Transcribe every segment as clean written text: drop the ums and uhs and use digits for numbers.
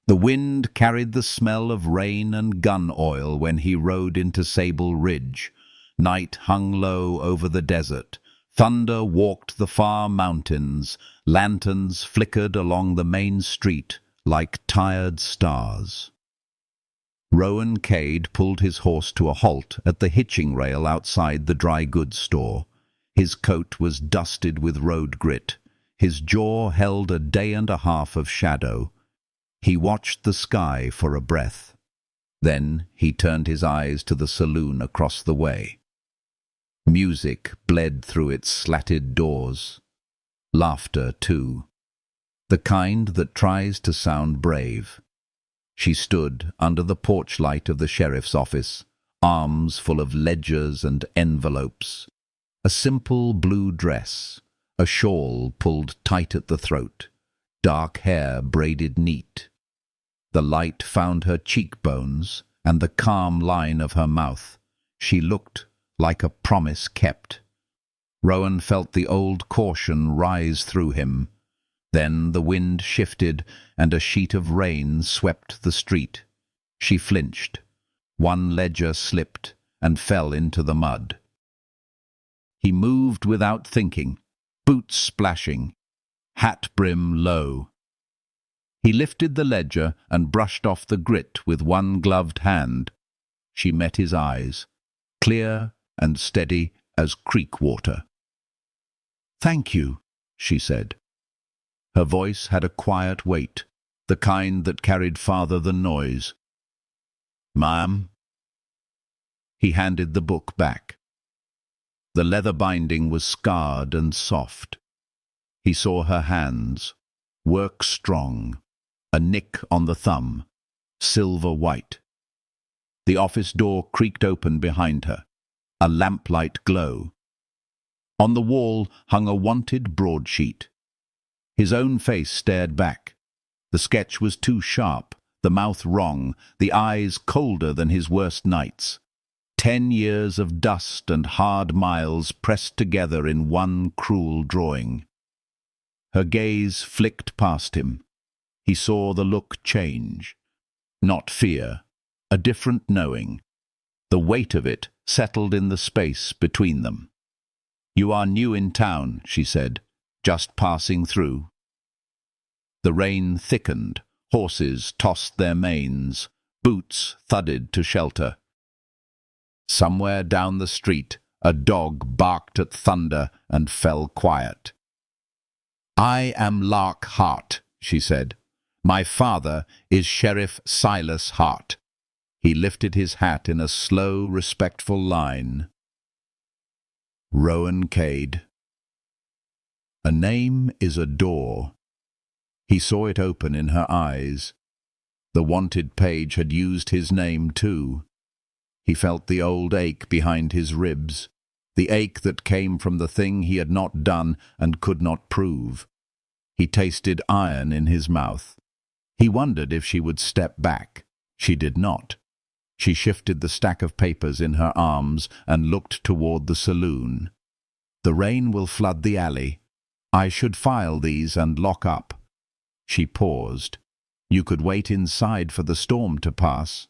The wind carried the smell of rain and gun oil when he rode into Sable Ridge. Night hung low over the desert. Thunder walked the far mountains. Lanterns flickered along the main street like tired stars. Rowan Cade pulled his horse to a halt at the hitching rail outside the dry goods store. His coat was dusted with road grit. His jaw held a day and a half of shadow. He watched the sky for a breath. Then he turned his eyes to the saloon across the way. Music bled through its slatted doors. Laughter, too. The kind that tries to sound brave. She stood under the porch light of the sheriff's office, arms full of ledgers and envelopes. A simple blue dress, a shawl pulled tight at the throat, dark hair braided neat. The light found her cheekbones and the calm line of her mouth. She looked like a promise kept. Rowan felt the old caution rise through him. Then the wind shifted and a sheet of rain swept the street. She flinched. One ledger slipped and fell into the mud. He moved without thinking, boots splashing, hat brim low. He lifted the ledger and brushed off the grit with one gloved hand. She met his eyes, clear and steady as creek water. "Thank you," she said. Her voice had a quiet weight, the kind that carried farther than noise. "Ma'am?" He handed the book back. The leather binding was scarred and soft. He saw her hands, work strong, a nick on the thumb, silver white. The office door creaked open behind her, a lamplight glow. On the wall hung a wanted broadsheet. His own face stared back. The sketch was too sharp, the mouth wrong, the eyes colder than his worst nights. 10 years of dust and hard miles pressed together in one cruel drawing. Her gaze flicked past him. He saw the look change. Not fear, a different knowing. The weight of it settled in the space between them. "You are new in town," she said, "just passing through." The rain thickened, horses tossed their manes, boots thudded to shelter. Somewhere down the street, a dog barked at thunder and fell quiet. "I am Lark Hart," she said. "My father is Sheriff Silas Hart." He lifted his hat in a slow, respectful line. Rowan Cade. A name is a door. He saw it open in her eyes. The wanted page had used his name too. He felt the old ache behind his ribs, the ache that came from the thing he had not done and could not prove. He tasted iron in his mouth. He wondered if she would step back. She did not. She shifted the stack of papers in her arms and looked toward the saloon. "The rain will flood the alley. I should file these and lock up." She paused. "You could wait inside for the storm to pass."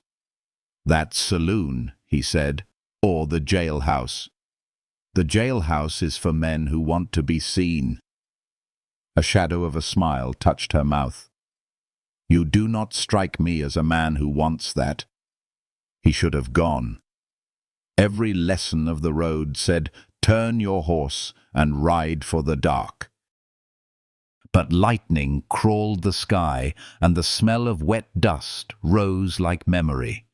"That saloon," he said, "or the jailhouse." "The jailhouse is for men who want to be seen." A shadow of a smile touched her mouth. "You do not strike me as a man who wants that." He should have gone. Every lesson of the road said, "Turn your horse and ride for the dark." But lightning crawled the sky, and the smell of wet dust rose like memory.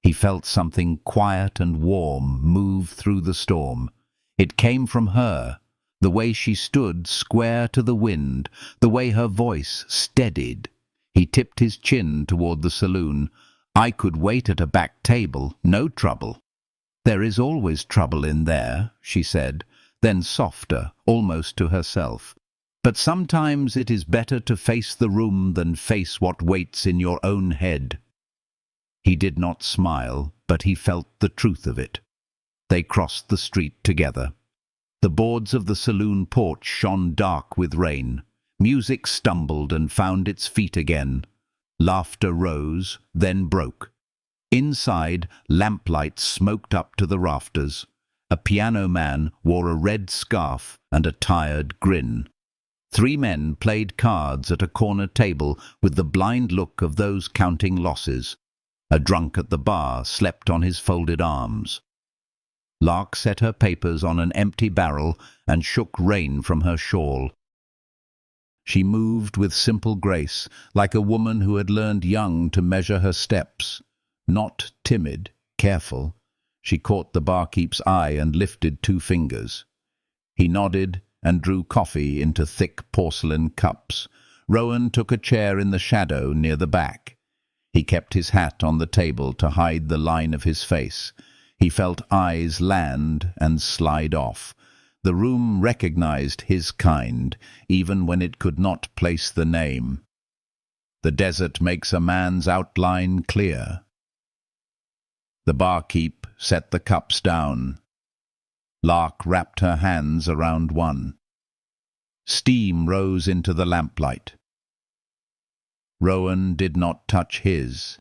He felt something quiet and warm move through the storm. It came from her, the way she stood square to the wind, the way her voice steadied. He tipped his chin toward the saloon. "I could wait at a back table, no trouble." "There is always trouble in there," she said, then softer, almost to herself. "But sometimes it is better to face the room than face what waits in your own head." He did not smile, but he felt the truth of it. They crossed the street together. The boards of the saloon porch shone dark with rain. Music stumbled and found its feet again. Laughter rose, then broke. Inside, lamplight smoked up to the rafters. A piano man wore a red scarf and a tired grin. 3 men played cards at a corner table with the blind look of those counting losses. A drunk at the bar slept on his folded arms. Lark set her papers on an empty barrel and shook rain from her shawl. She moved with simple grace, like a woman who had learned young to measure her steps. Not timid, careful. She caught the barkeep's eye and lifted 2 fingers. He nodded and drew coffee into thick porcelain cups. Rowan took a chair in the shadow near the back. He kept his hat on the table to hide the line of his face. He felt eyes land and slide off. The room recognized his kind, even when it could not place the name. The desert makes a man's outline clear. The barkeep set the cups down. Lark wrapped her hands around one. Steam rose into the lamplight. Rowan did not touch his.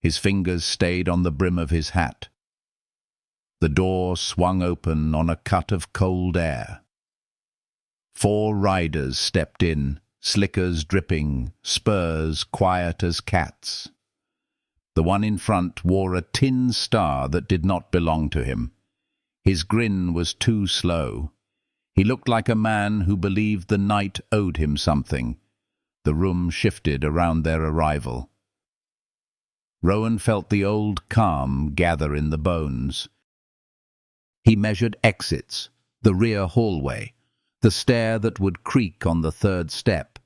His fingers stayed on the brim of his hat. The door swung open on a cut of cold air. 4 riders stepped in, slickers dripping, spurs quiet as cats. The one in front wore a tin star that did not belong to him. His grin was too slow. He looked like a man who believed the night owed him something. The room shifted around their arrival. Rowan felt the old calm gather in the bones. He measured exits, the rear hallway, the stair that would creak on the 3rd step,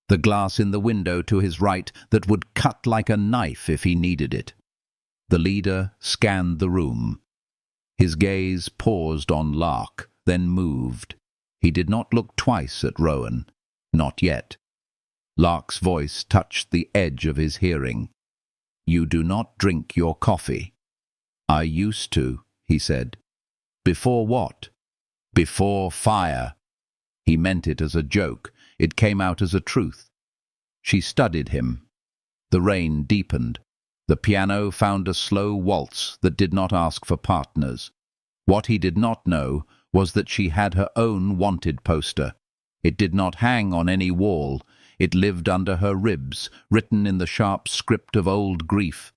the glass in the window to his right that would cut like a knife if he needed it. The leader scanned the room. His gaze paused on Lark, then moved. He did not look twice at Rowan. Not yet. Lark's voice touched the edge of his hearing. "You do not drink your coffee." "I used to," he said. "Before what?" "Before fire." He meant it as a joke. It came out as a truth. She studied him. The rain deepened. The piano found a slow waltz that did not ask for partners. What he did not know was that she had her own wanted poster. It did not hang on any wall. It lived under her ribs, written in the sharp script of old grief.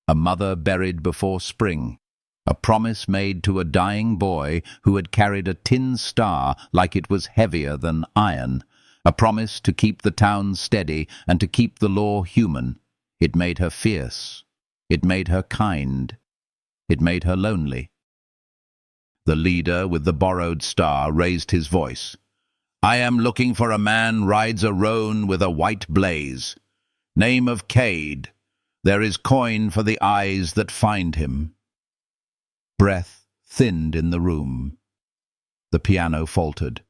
A mother buried before spring. A promise made to a dying boy who had carried a tin star like it was heavier than iron. A promise to keep the town steady and to keep the law human. It made her fierce. It made her kind. It made her lonely. The leader with the borrowed star raised his voice. "I am looking for a man rides a roan with a white blaze. Name of Cade. There is coin for the eyes that find him." Breath thinned in the room. The piano faltered.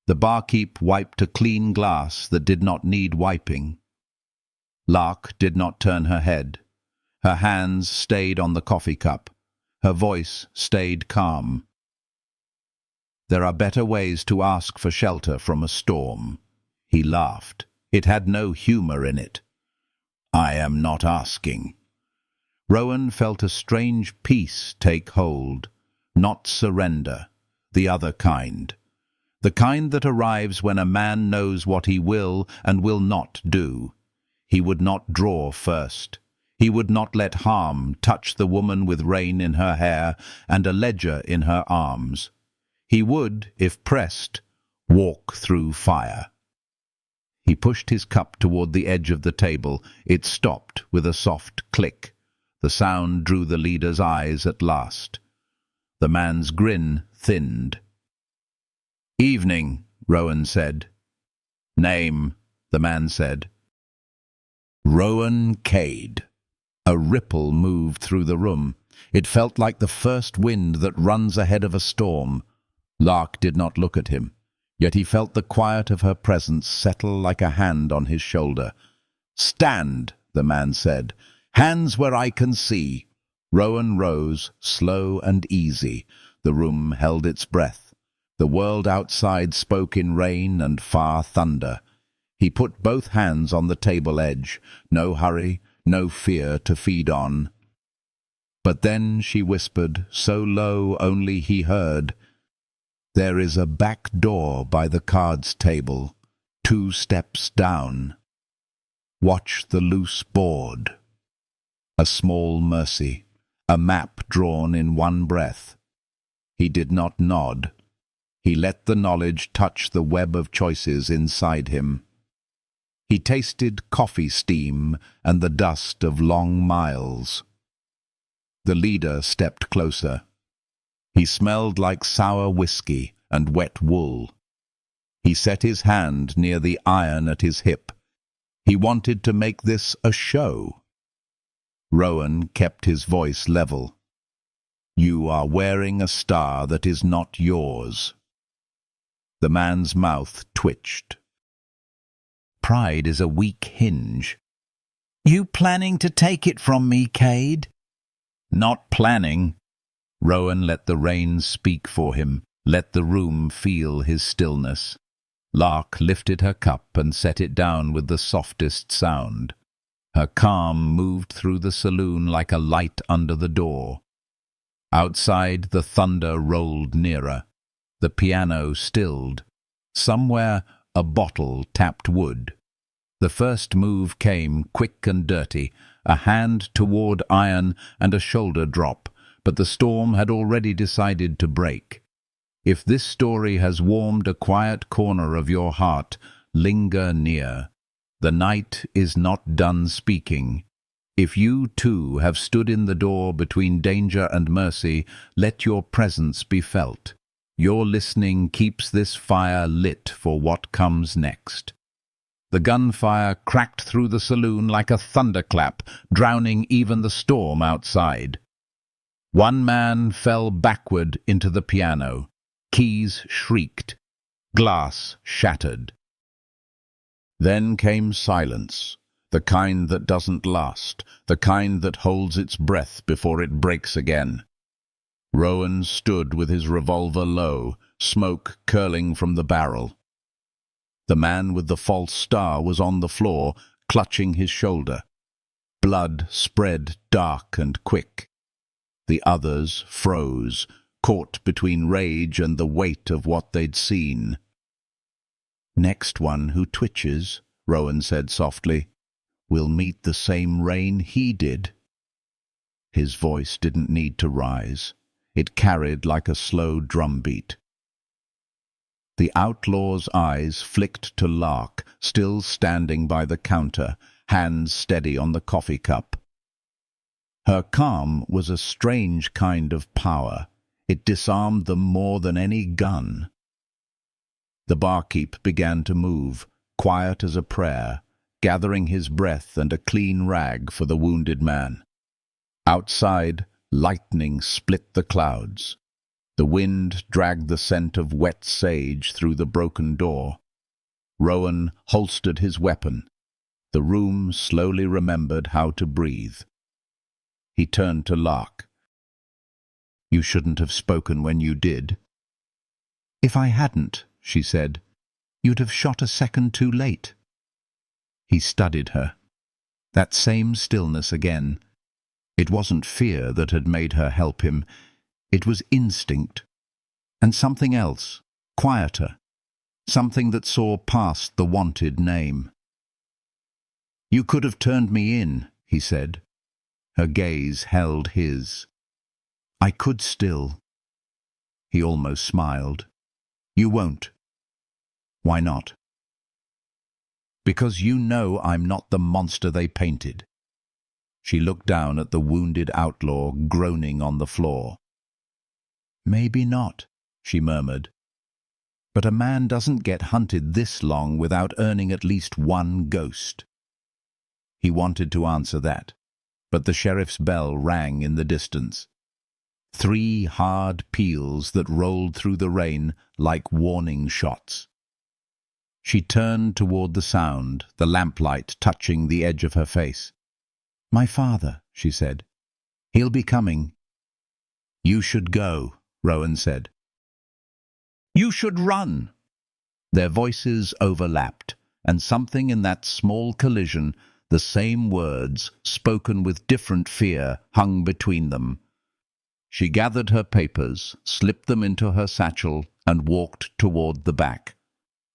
The barkeep wiped a clean glass that did not need wiping. Lark did not turn her head. Her hands stayed on the coffee cup. Her voice stayed calm. "There are better ways to ask for shelter from a storm." He laughed. It had no humor in it. "I am not asking." Rowan felt a strange peace take hold. Not surrender. The other kind. The kind that arrives when a man knows what he will and will not do. He would not draw first. He would not let harm touch the woman with rain in her hair and a ledger in her arms. He would, if pressed, walk through fire. He pushed his cup toward the edge of the table. It stopped with a soft click. The sound drew the leader's eyes at last. The man's grin thinned. "Evening," Rowan said. "Name," the man said. "Rowan Cade." A ripple moved through the room. It felt like the first wind that runs ahead of a storm. Lark did not look at him, yet he felt the quiet of her presence settle like a hand on his shoulder. "Stand," the man said. "Hands where I can see." Rowan rose, slow and easy. The room held its breath. The world outside spoke in rain and far thunder. He put both hands on the table edge. No hurry, no fear to feed on. But then she whispered, so low only he heard, "There is a back door by the cards table, 2 steps down. Watch the loose board." A small mercy, a map drawn in one breath. He did not nod. He let the knowledge touch the web of choices inside him. He tasted coffee steam and the dust of long miles. The leader stepped closer. He smelled like sour whiskey and wet wool. He set his hand near the iron at his hip. He wanted to make this a show. Rowan kept his voice level. "You are wearing a star that is not yours." The man's mouth twitched. "Pride is a weak hinge." "You planning to take it from me, Cade?" "Not planning." Rowan let the rain speak for him, let the room feel his stillness. Lark lifted her cup and set it down with the softest sound. Her calm moved through the saloon like a light under the door. Outside, the thunder rolled nearer. The piano stilled. Somewhere, a bottle tapped wood. The first move came, quick and dirty, a hand toward iron and a shoulder drop, but the storm had already decided to break. If this story has warmed a quiet corner of your heart, linger near. The night is not done speaking. If you, too, have stood in the door between danger and mercy, let your presence be felt. Your listening keeps this fire lit for what comes next. The gunfire cracked through the saloon like a thunderclap, drowning even the storm outside. One man fell backward into the piano. Keys shrieked. Glass shattered. Then came silence, the kind that doesn't last, the kind that holds its breath before it breaks again. Rowan stood with his revolver low, smoke curling from the barrel. The man with the false star was on the floor, clutching his shoulder. Blood spread dark and quick. The others froze, caught between rage and the weight of what they'd seen. "Next one who twitches," Rowan said softly, "will meet the same rain he did." His voice didn't need to rise. It carried like a slow drumbeat. The outlaw's eyes flicked to Lark, still standing by the counter, hands steady on the coffee cup. Her calm was a strange kind of power. It disarmed them more than any gun. The barkeep began to move, quiet as a prayer, gathering his breath and a clean rag for the wounded man. Outside, lightning split the clouds. The wind dragged the scent of wet sage through the broken door. Rowan holstered his weapon. The room slowly remembered how to breathe. He turned to Lark. "You shouldn't have spoken when you did." "If I hadn't," she said, "you'd have shot a second too late." He studied her. That same stillness again. It wasn't fear that had made her help him. It was instinct. And something else, quieter. Something that saw past the wanted name. "You could have turned me in," he said. Her gaze held his. "I could still." He almost smiled. "You won't." "Why not?" "Because you know I'm not the monster they painted." She looked down at the wounded outlaw groaning on the floor. "Maybe not," she murmured. "But a man doesn't get hunted this long without earning at least one ghost." He wanted to answer that, but the sheriff's bell rang in the distance. 3 hard peals that rolled through the rain like warning shots. She turned toward the sound, the lamplight touching the edge of her face. "My father," she said. "He'll be coming." "You should go," Rowan said. "You should run." Their voices overlapped, and something in that small collision, the same words, spoken with different fear, hung between them. She gathered her papers, slipped them into her satchel, and walked toward the back.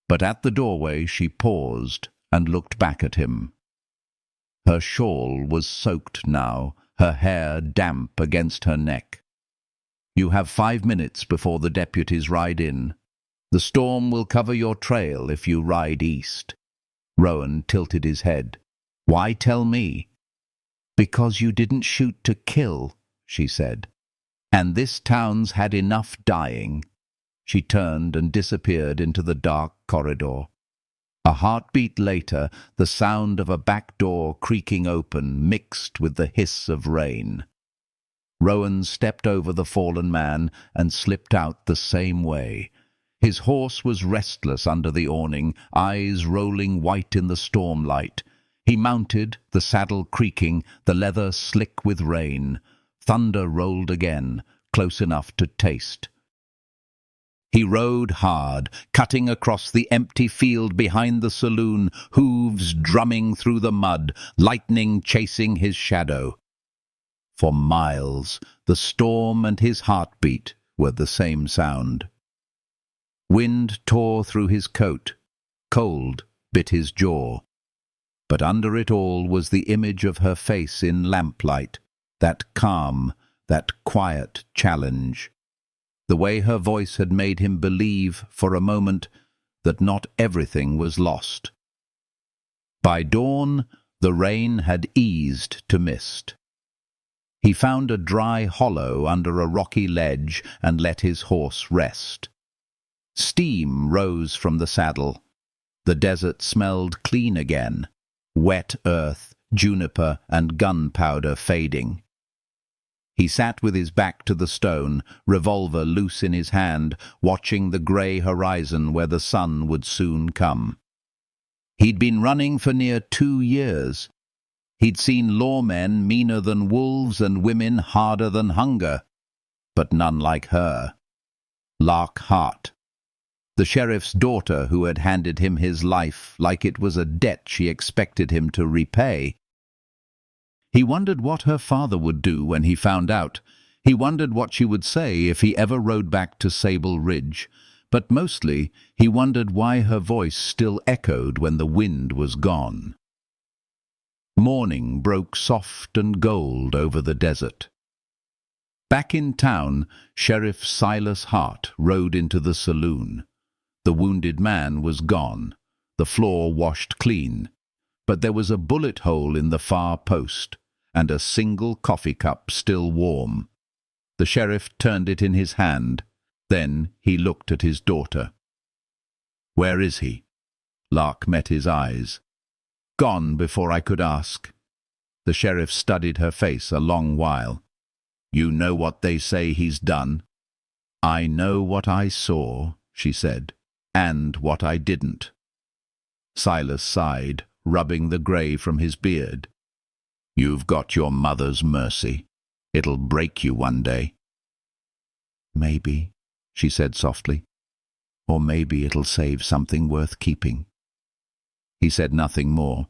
But at the doorway she paused and looked back at him. Her shawl was soaked now, her hair damp against her neck. "You have 5 minutes before the deputies ride in. The storm will cover your trail if you ride east." Rowan tilted his head. "Why tell me?" "Because you didn't shoot to kill," she said. "And this town's had enough dying." She turned and disappeared into the dark corridor. A heartbeat later, the sound of a back door creaking open mixed with the hiss of rain. Rowan stepped over the fallen man and slipped out the same way. His horse was restless under the awning, eyes rolling white in the stormlight. He mounted, the saddle creaking, the leather slick with rain. Thunder rolled again, close enough to taste. He rode hard, cutting across the empty field behind the saloon, hooves drumming through the mud, lightning chasing his shadow. For miles, the storm and his heartbeat were the same sound. Wind tore through his coat. Cold bit his jaw. But under it all was the image of her face in lamplight, that calm, that quiet challenge. The way her voice had made him believe, for a moment, that not everything was lost. By dawn, the rain had eased to mist. He found a dry hollow under a rocky ledge and let his horse rest. Steam rose from the saddle. The desert smelled clean again, wet earth, juniper and gunpowder fading. He sat with his back to the stone, revolver loose in his hand, watching the grey horizon where the sun would soon come. He'd been running for near 2 years. He'd seen lawmen meaner than wolves and women harder than hunger, but none like her. Lark Hart, the sheriff's daughter who had handed him his life like it was a debt she expected him to repay. He wondered what her father would do when he found out. He wondered what she would say if he ever rode back to Sable Ridge. But mostly, he wondered why her voice still echoed when the wind was gone. Morning broke soft and gold over the desert. Back in town, Sheriff Silas Hart rode into the saloon. The wounded man was gone, the floor washed clean, but there was a bullet hole in the far post, and a single coffee cup still warm. The sheriff turned it in his hand. Then he looked at his daughter. "Where is he?" Lark met his eyes. "Gone before I could ask." The sheriff studied her face a long while. "You know what they say he's done?" "I know what I saw," she said, "and what I didn't." Silas sighed, rubbing the grey from his beard. "You've got your mother's mercy. It'll break you one day." "Maybe," she said softly. "Or maybe it'll save something worth keeping." He said nothing more.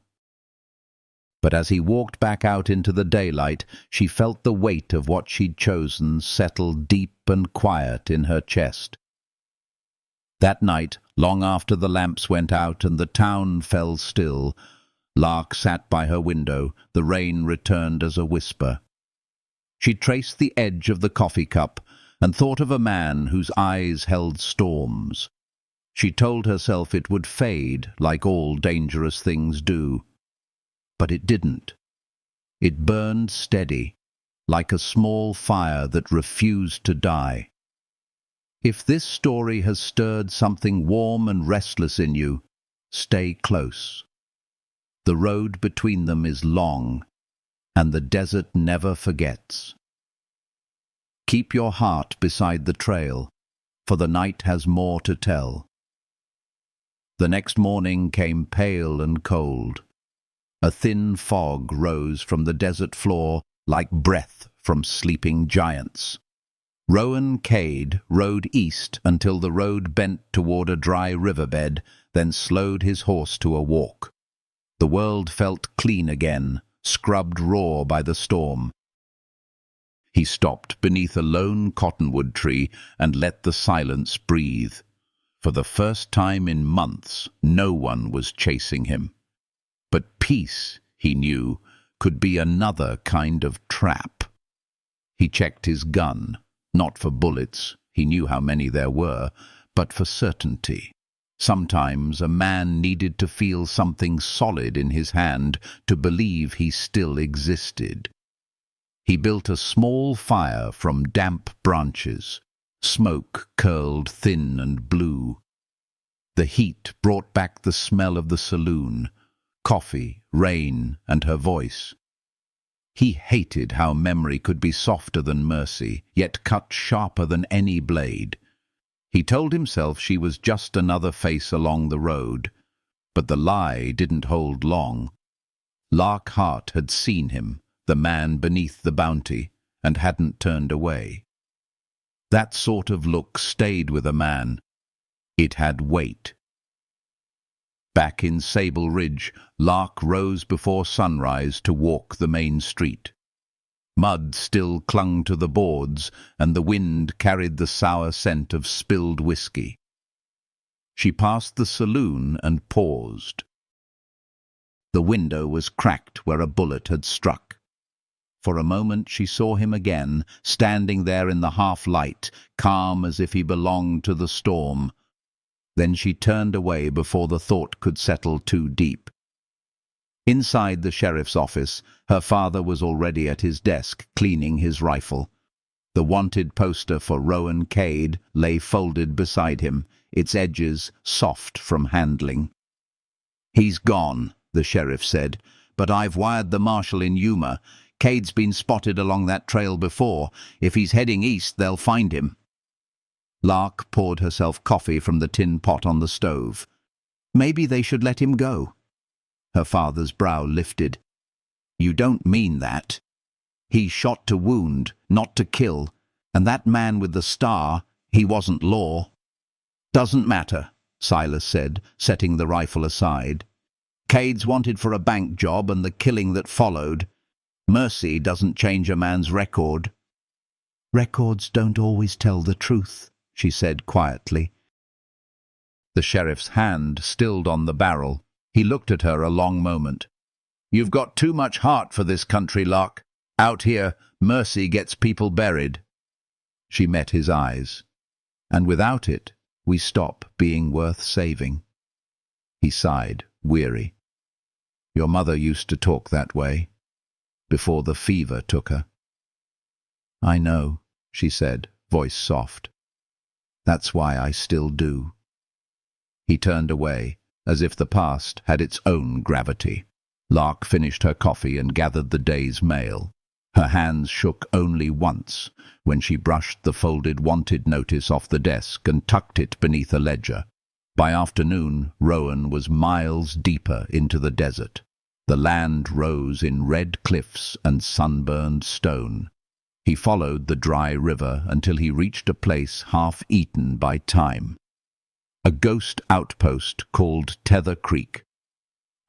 But as he walked back out into the daylight, she felt the weight of what she'd chosen settle deep and quiet in her chest. That night, long after the lamps went out and the town fell still, Lark sat by her window. The rain returned as a whisper. She traced the edge of the coffee cup and thought of a man whose eyes held storms. She told herself it would fade like all dangerous things do. But it didn't. It burned steady, like a small fire that refused to die. If this story has stirred something warm and restless in you, stay close. The road between them is long, and the desert never forgets. Keep your heart beside the trail, for the night has more to tell. The next morning came pale and cold. A thin fog rose from the desert floor like breath from sleeping giants. Rowan Cade rode east until the road bent toward a dry riverbed, then slowed his horse to a walk. The world felt clean again, scrubbed raw by the storm. He stopped beneath a lone cottonwood tree and let the silence breathe. For the first time in months, no one was chasing him. But peace, he knew, could be another kind of trap. He checked his gun, not for bullets, he knew how many there were, but for certainty. Sometimes a man needed to feel something solid in his hand to believe he still existed. He built a small fire from damp branches. Smoke curled thin and blue. The heat brought back the smell of the saloon, coffee, rain, and her voice. He hated how memory could be softer than mercy, yet cut sharper than any blade. He told himself she was just another face along the road, but the lie didn't hold long. Lark Hart had seen him, the man beneath the bounty, and hadn't turned away. That sort of look stayed with a man. It had weight. Back in Sable Ridge, Lark rose before sunrise to walk the main street. Mud still clung to the boards, and the wind carried the sour scent of spilled whiskey. She passed the saloon and paused. The window was cracked where a bullet had struck. For a moment she saw him again, standing there in the half-light, calm as if he belonged to the storm. Then she turned away before the thought could settle too deep. Inside the sheriff's office, her father was already at his desk, cleaning his rifle. The wanted poster for Rowan Cade lay folded beside him, its edges soft from handling. "He's gone," the sheriff said, "but I've wired the marshal in Yuma. Cade's been spotted along that trail before. If he's heading east, they'll find him." Lark poured herself coffee from the tin pot on the stove. "Maybe they should let him go." Her father's brow lifted. "You don't mean that. He shot to wound, not to kill, and that man with the star, he wasn't Law." "Doesn't matter," Silas said, setting the rifle aside. "Cade's wanted for a bank job and the killing that followed. Mercy doesn't change a man's record." "Records don't always tell the truth," she said quietly. The sheriff's hand stilled on the barrel. He looked at her a long moment. "You've got too much heart for this country, Lark. Out here, mercy gets people buried." She met his eyes. "And without it, we stop being worth saving." He sighed, weary. "Your mother used to talk that way, before the fever took her." "I know," she said, voice soft. "That's why I still do." He turned away, as if the past had its own gravity. Lark finished her coffee and gathered the day's mail. Her hands shook only once, when she brushed the folded wanted notice off the desk and tucked it beneath a ledger. By afternoon, Rowan was miles deeper into the desert. The land rose in red cliffs and sunburned stone. He followed the dry river until he reached a place half eaten by time. A ghost outpost called Tether Creek.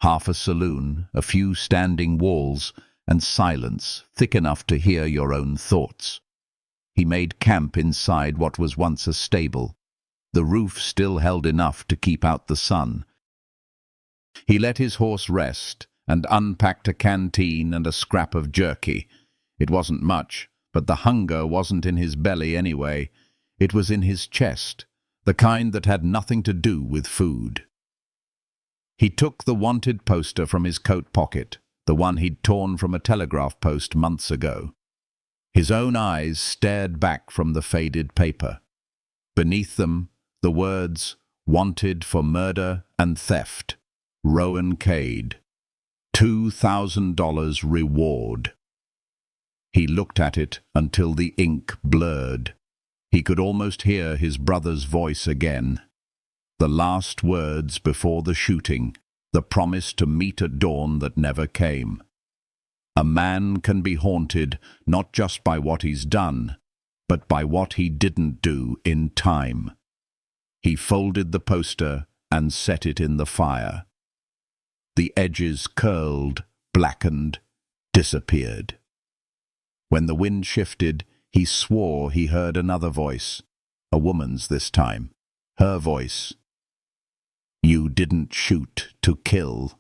Half a saloon, a few standing walls, and silence thick enough to hear your own thoughts. He made camp inside what was once a stable. The roof still held enough to keep out the sun. He let his horse rest and unpacked a canteen and a scrap of jerky. It wasn't much, but the hunger wasn't in his belly anyway. It was in his chest, the kind that had nothing to do with food. He took the wanted poster from his coat pocket, the one he'd torn from a telegraph post months ago. His own eyes stared back from the faded paper. Beneath them, the words, "Wanted for murder and theft. Rowan Cade. $2,000 reward." He looked at it until the ink blurred. He could almost hear his brother's voice again. The last words before the shooting, the promise to meet at dawn that never came. A man can be haunted not just by what he's done, but by what he didn't do in time. He folded the poster and set it in the fire. The edges curled, blackened, disappeared. When the wind shifted, he swore he heard another voice, a woman's this time, her voice. "You didn't shoot to kill."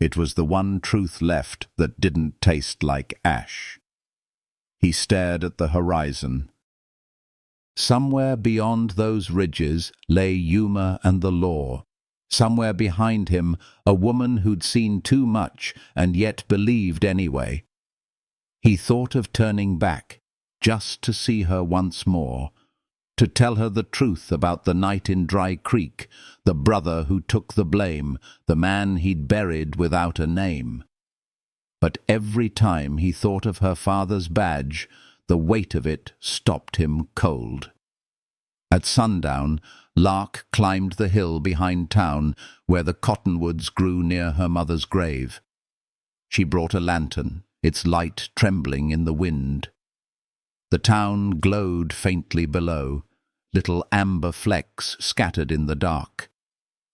It was the one truth left that didn't taste like ash. He stared at the horizon. Somewhere beyond those ridges lay Yuma and the law. Somewhere behind him, a woman who'd seen too much and yet believed anyway. He thought of turning back, just to see her once more, to tell her the truth about the night in Dry Creek, the brother who took the blame, the man he'd buried without a name. But every time he thought of her father's badge, the weight of it stopped him cold. At sundown, Lark climbed the hill behind town where the cottonwoods grew near her mother's grave. She brought a lantern, its light trembling in the wind. The town glowed faintly below, little amber flecks scattered in the dark.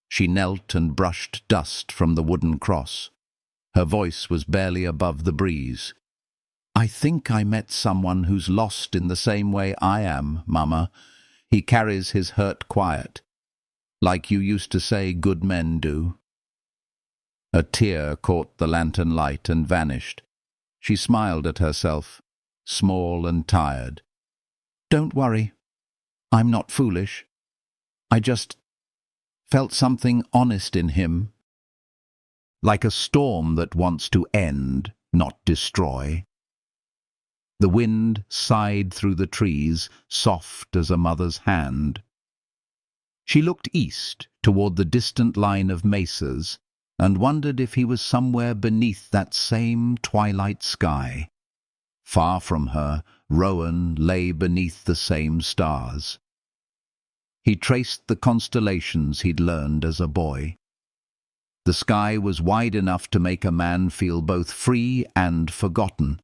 She knelt and brushed dust from the wooden cross. Her voice was barely above the breeze. "I think I met someone who's lost in the same way I am, Mama. He carries his hurt quiet, like you used to say good men do." A tear caught the lantern light and vanished. She smiled at herself, small and tired. "Don't worry. I'm not foolish. I just felt something honest in him. Like a storm that wants to end, not destroy." The wind sighed through the trees, soft as a mother's hand. She looked east, toward the distant line of mesas, and wondered if he was somewhere beneath that same twilight sky. Far from her, Rowan lay beneath the same stars. He traced the constellations he'd learned as a boy. The sky was wide enough to make a man feel both free and forgotten.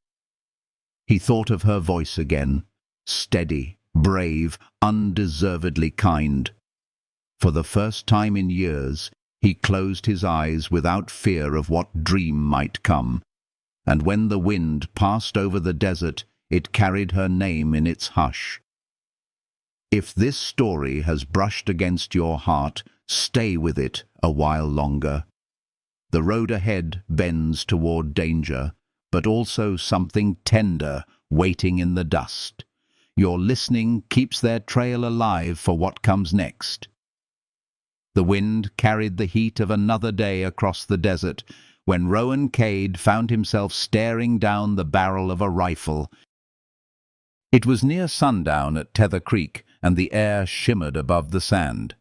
He thought of her voice again, steady, brave, undeservedly kind. For the first time in years, he closed his eyes without fear of what dream might come, and when the wind passed over the desert, it carried her name in its hush. If this story has brushed against your heart, stay with it a while longer. The road ahead bends toward danger, but also something tender waiting in the dust. Your listening keeps their trail alive for what comes next. The wind carried the heat of another day across the desert when Rowan Cade found himself staring down the barrel of a rifle. It was near sundown at Tether Creek, and the air shimmered above the sand.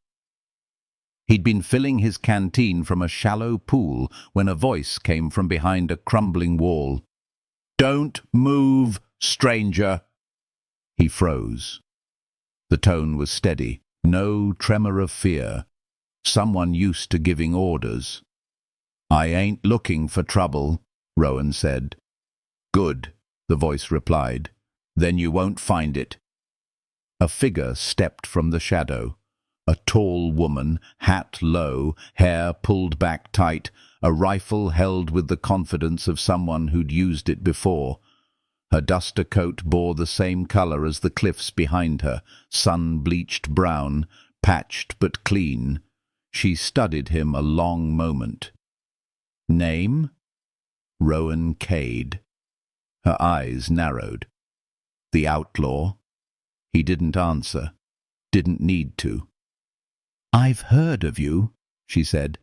He'd been filling his canteen from a shallow pool when a voice came from behind a crumbling wall. "Don't move, stranger!" He froze. The tone was steady, no tremor of fear. Someone used to giving orders. "I ain't looking for trouble," Rowan said. "Good," the voice replied. "Then you won't find it." A figure stepped from the shadow. A tall woman, hat low, hair pulled back tight, a rifle held with the confidence of someone who'd used it before. Her duster coat bore the same color as the cliffs behind her, sun-bleached brown, patched but clean. She studied him a long moment. "Name?" "Rowan Cade." Her eyes narrowed. "The outlaw?" He didn't answer. Didn't need to. "I've heard of you," she said.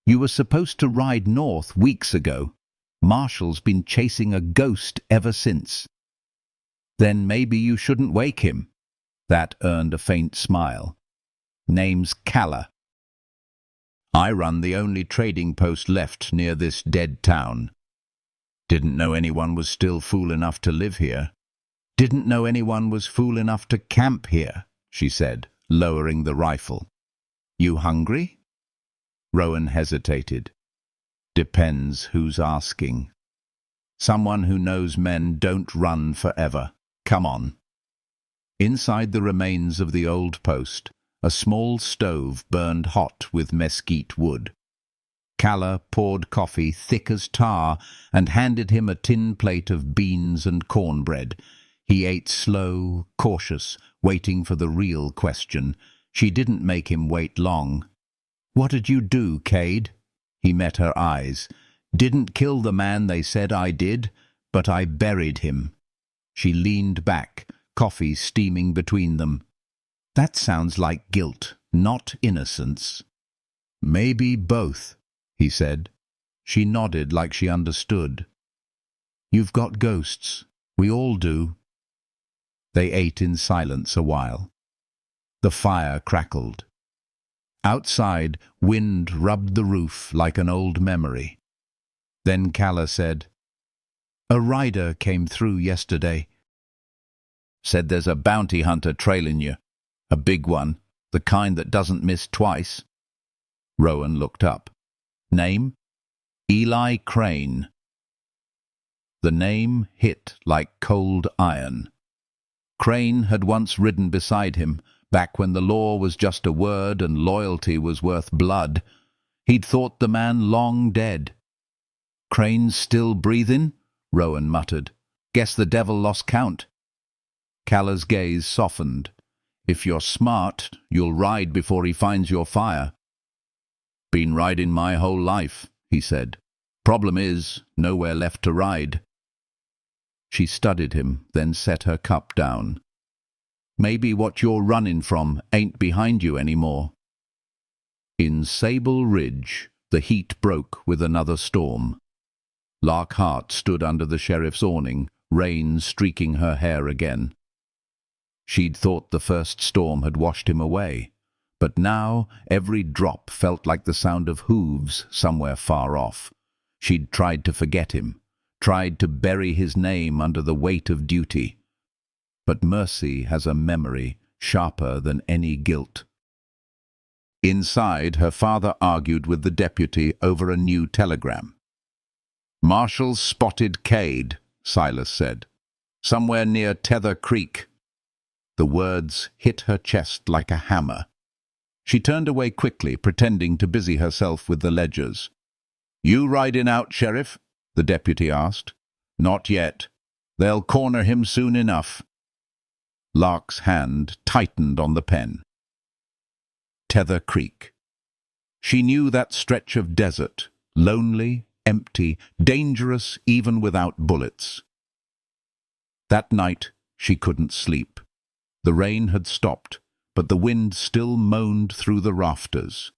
"You were supposed to ride north weeks ago. Marshall's been chasing a ghost ever since." "Then maybe you shouldn't wake him." That earned a faint smile. "Name's Calla. I run the only trading post left near this dead town. Didn't know anyone was still fool enough to live here. Didn't know anyone was fool enough to camp here," she said, lowering the rifle. "You hungry?" Rowan hesitated. "Depends who's asking. Someone who knows men don't run forever. Come on." Inside the remains of the old post, A small stove burned hot with mesquite wood. Calla poured coffee thick as tar and handed him a tin plate of beans and cornbread. He ate slow, cautious, waiting for the real question. She didn't make him wait long. "What did you do, Cade?" He met her eyes. "Didn't kill the man they said I did, but I buried him." She leaned back, coffee steaming between them. "That sounds like guilt, not innocence." "Maybe both," he said. She nodded like she understood. "You've got ghosts. We all do." They ate in silence a while. The fire crackled. Outside, wind rubbed the roof like an old memory. Then Calla said, "A rider came through yesterday. Said there's a bounty hunter trailing you. A big one, the kind that doesn't miss twice." Rowan looked up. "Name? Eli Crane." The name hit like cold iron. Crane had once ridden beside him, back when the law was just a word and loyalty was worth blood. He'd thought the man long dead. "Crane's still breathing?" Rowan muttered. "Guess the devil lost count." Calla's gaze softened. "If you're smart, you'll ride before he finds your fire." "Been riding my whole life," he said. "Problem is, nowhere left to ride." She studied him, then set her cup down. "Maybe what you're running from ain't behind you anymore." In Sable Ridge, the heat broke with another storm. Lark Hart stood under the sheriff's awning, rain streaking her hair again. She'd thought the first storm had washed him away, but now every drop felt like the sound of hooves somewhere far off. She'd tried to forget him, tried to bury his name under the weight of duty. But mercy has a memory sharper than any guilt. Inside, her father argued with the deputy over a new telegram. "Marshals spotted Cade," Silas said. "Somewhere near Tether Creek." The words hit her chest like a hammer. She turned away quickly, pretending to busy herself with the ledgers. "You riding out, Sheriff?" the deputy asked. "Not yet. They'll corner him soon enough." Lark's hand tightened on the pen. Tether Creek. She knew that stretch of desert, lonely, empty, dangerous even without bullets. That night she couldn't sleep. The rain had stopped, but the wind still moaned through the rafters.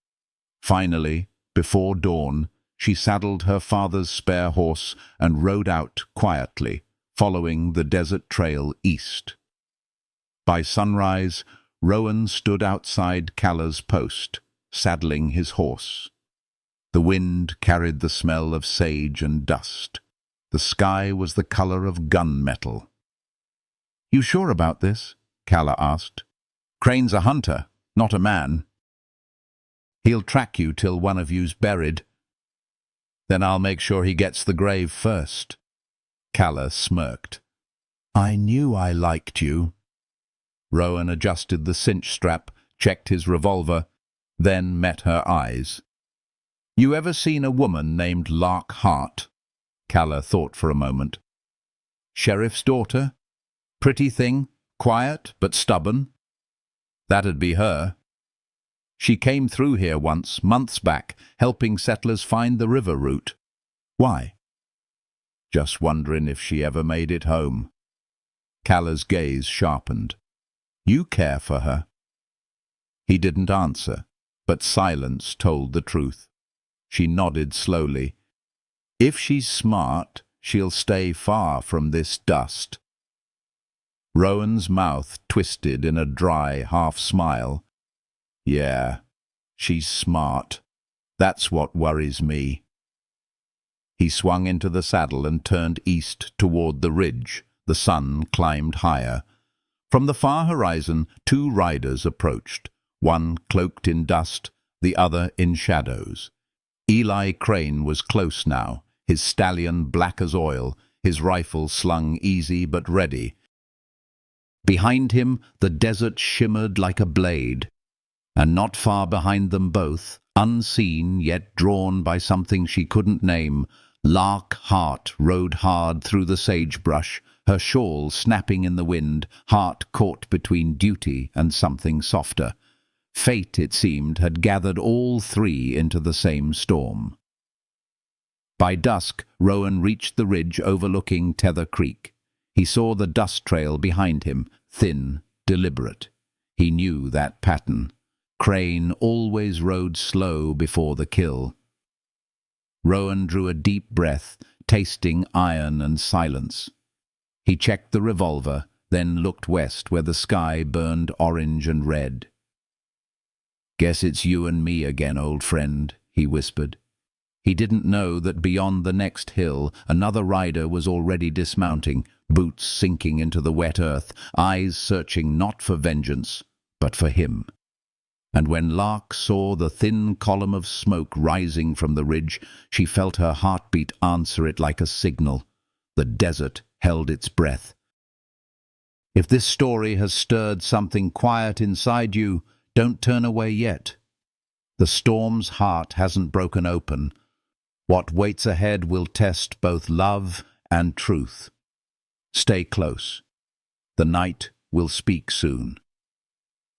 Finally, before dawn, she saddled her father's spare horse and rode out quietly, following the desert trail east. By sunrise, Rowan stood outside Calla's post, saddling his horse. The wind carried the smell of sage and dust. The sky was the color of gunmetal. "You sure about this?" Calla asked. "Crane's a hunter, not a man. He'll track you till one of you's buried. Then I'll make sure he gets the grave first." Calla smirked. "I knew I liked you." Rowan adjusted the cinch strap, checked his revolver, then met her eyes. "You ever seen a woman named Lark Hart?" Calla thought for a moment. "Sheriff's daughter? Pretty thing, quiet but stubborn?" "That'd be her. She came through here once, months back, helping settlers find the river route." "Why?" "Just wondering if she ever made it home." Calla's gaze sharpened. "You care for her?" He didn't answer, but silence told the truth. She nodded slowly. "If she's smart, she'll stay far from this dust." Rowan's mouth twisted in a dry half-smile. "Yeah, she's smart. That's what worries me." He swung into the saddle and turned east toward the ridge. The sun climbed higher. From the far horizon, two riders approached, one cloaked in dust, the other in shadows. Eli Crane was close now, his stallion black as oil, his rifle slung easy but ready. Behind him, the desert shimmered like a blade. And not far behind them both, unseen yet drawn by something she couldn't name, Lark Hart rode hard through the sagebrush, her shawl snapping in the wind, heart caught between duty and something softer. Fate, it seemed, had gathered all three into the same storm. By dusk, Rowan reached the ridge overlooking Tether Creek. He saw the dust trail behind him, thin, deliberate. He knew that pattern. Crane always rode slow before the kill. Rowan drew a deep breath, tasting iron and silence. He checked the revolver, then looked west where the sky burned orange and red. "Guess it's you and me again, old friend," he whispered. He didn't know that beyond the next hill another rider was already dismounting, boots sinking into the wet earth, eyes searching not for vengeance, but for him. And when Lark saw the thin column of smoke rising from the ridge, she felt her heartbeat answer it like a signal. The desert held its breath. If this story has stirred something quiet inside you, don't turn away yet. The storm's heart hasn't broken open. What waits ahead will test both love and truth. Stay close. The night will speak soon.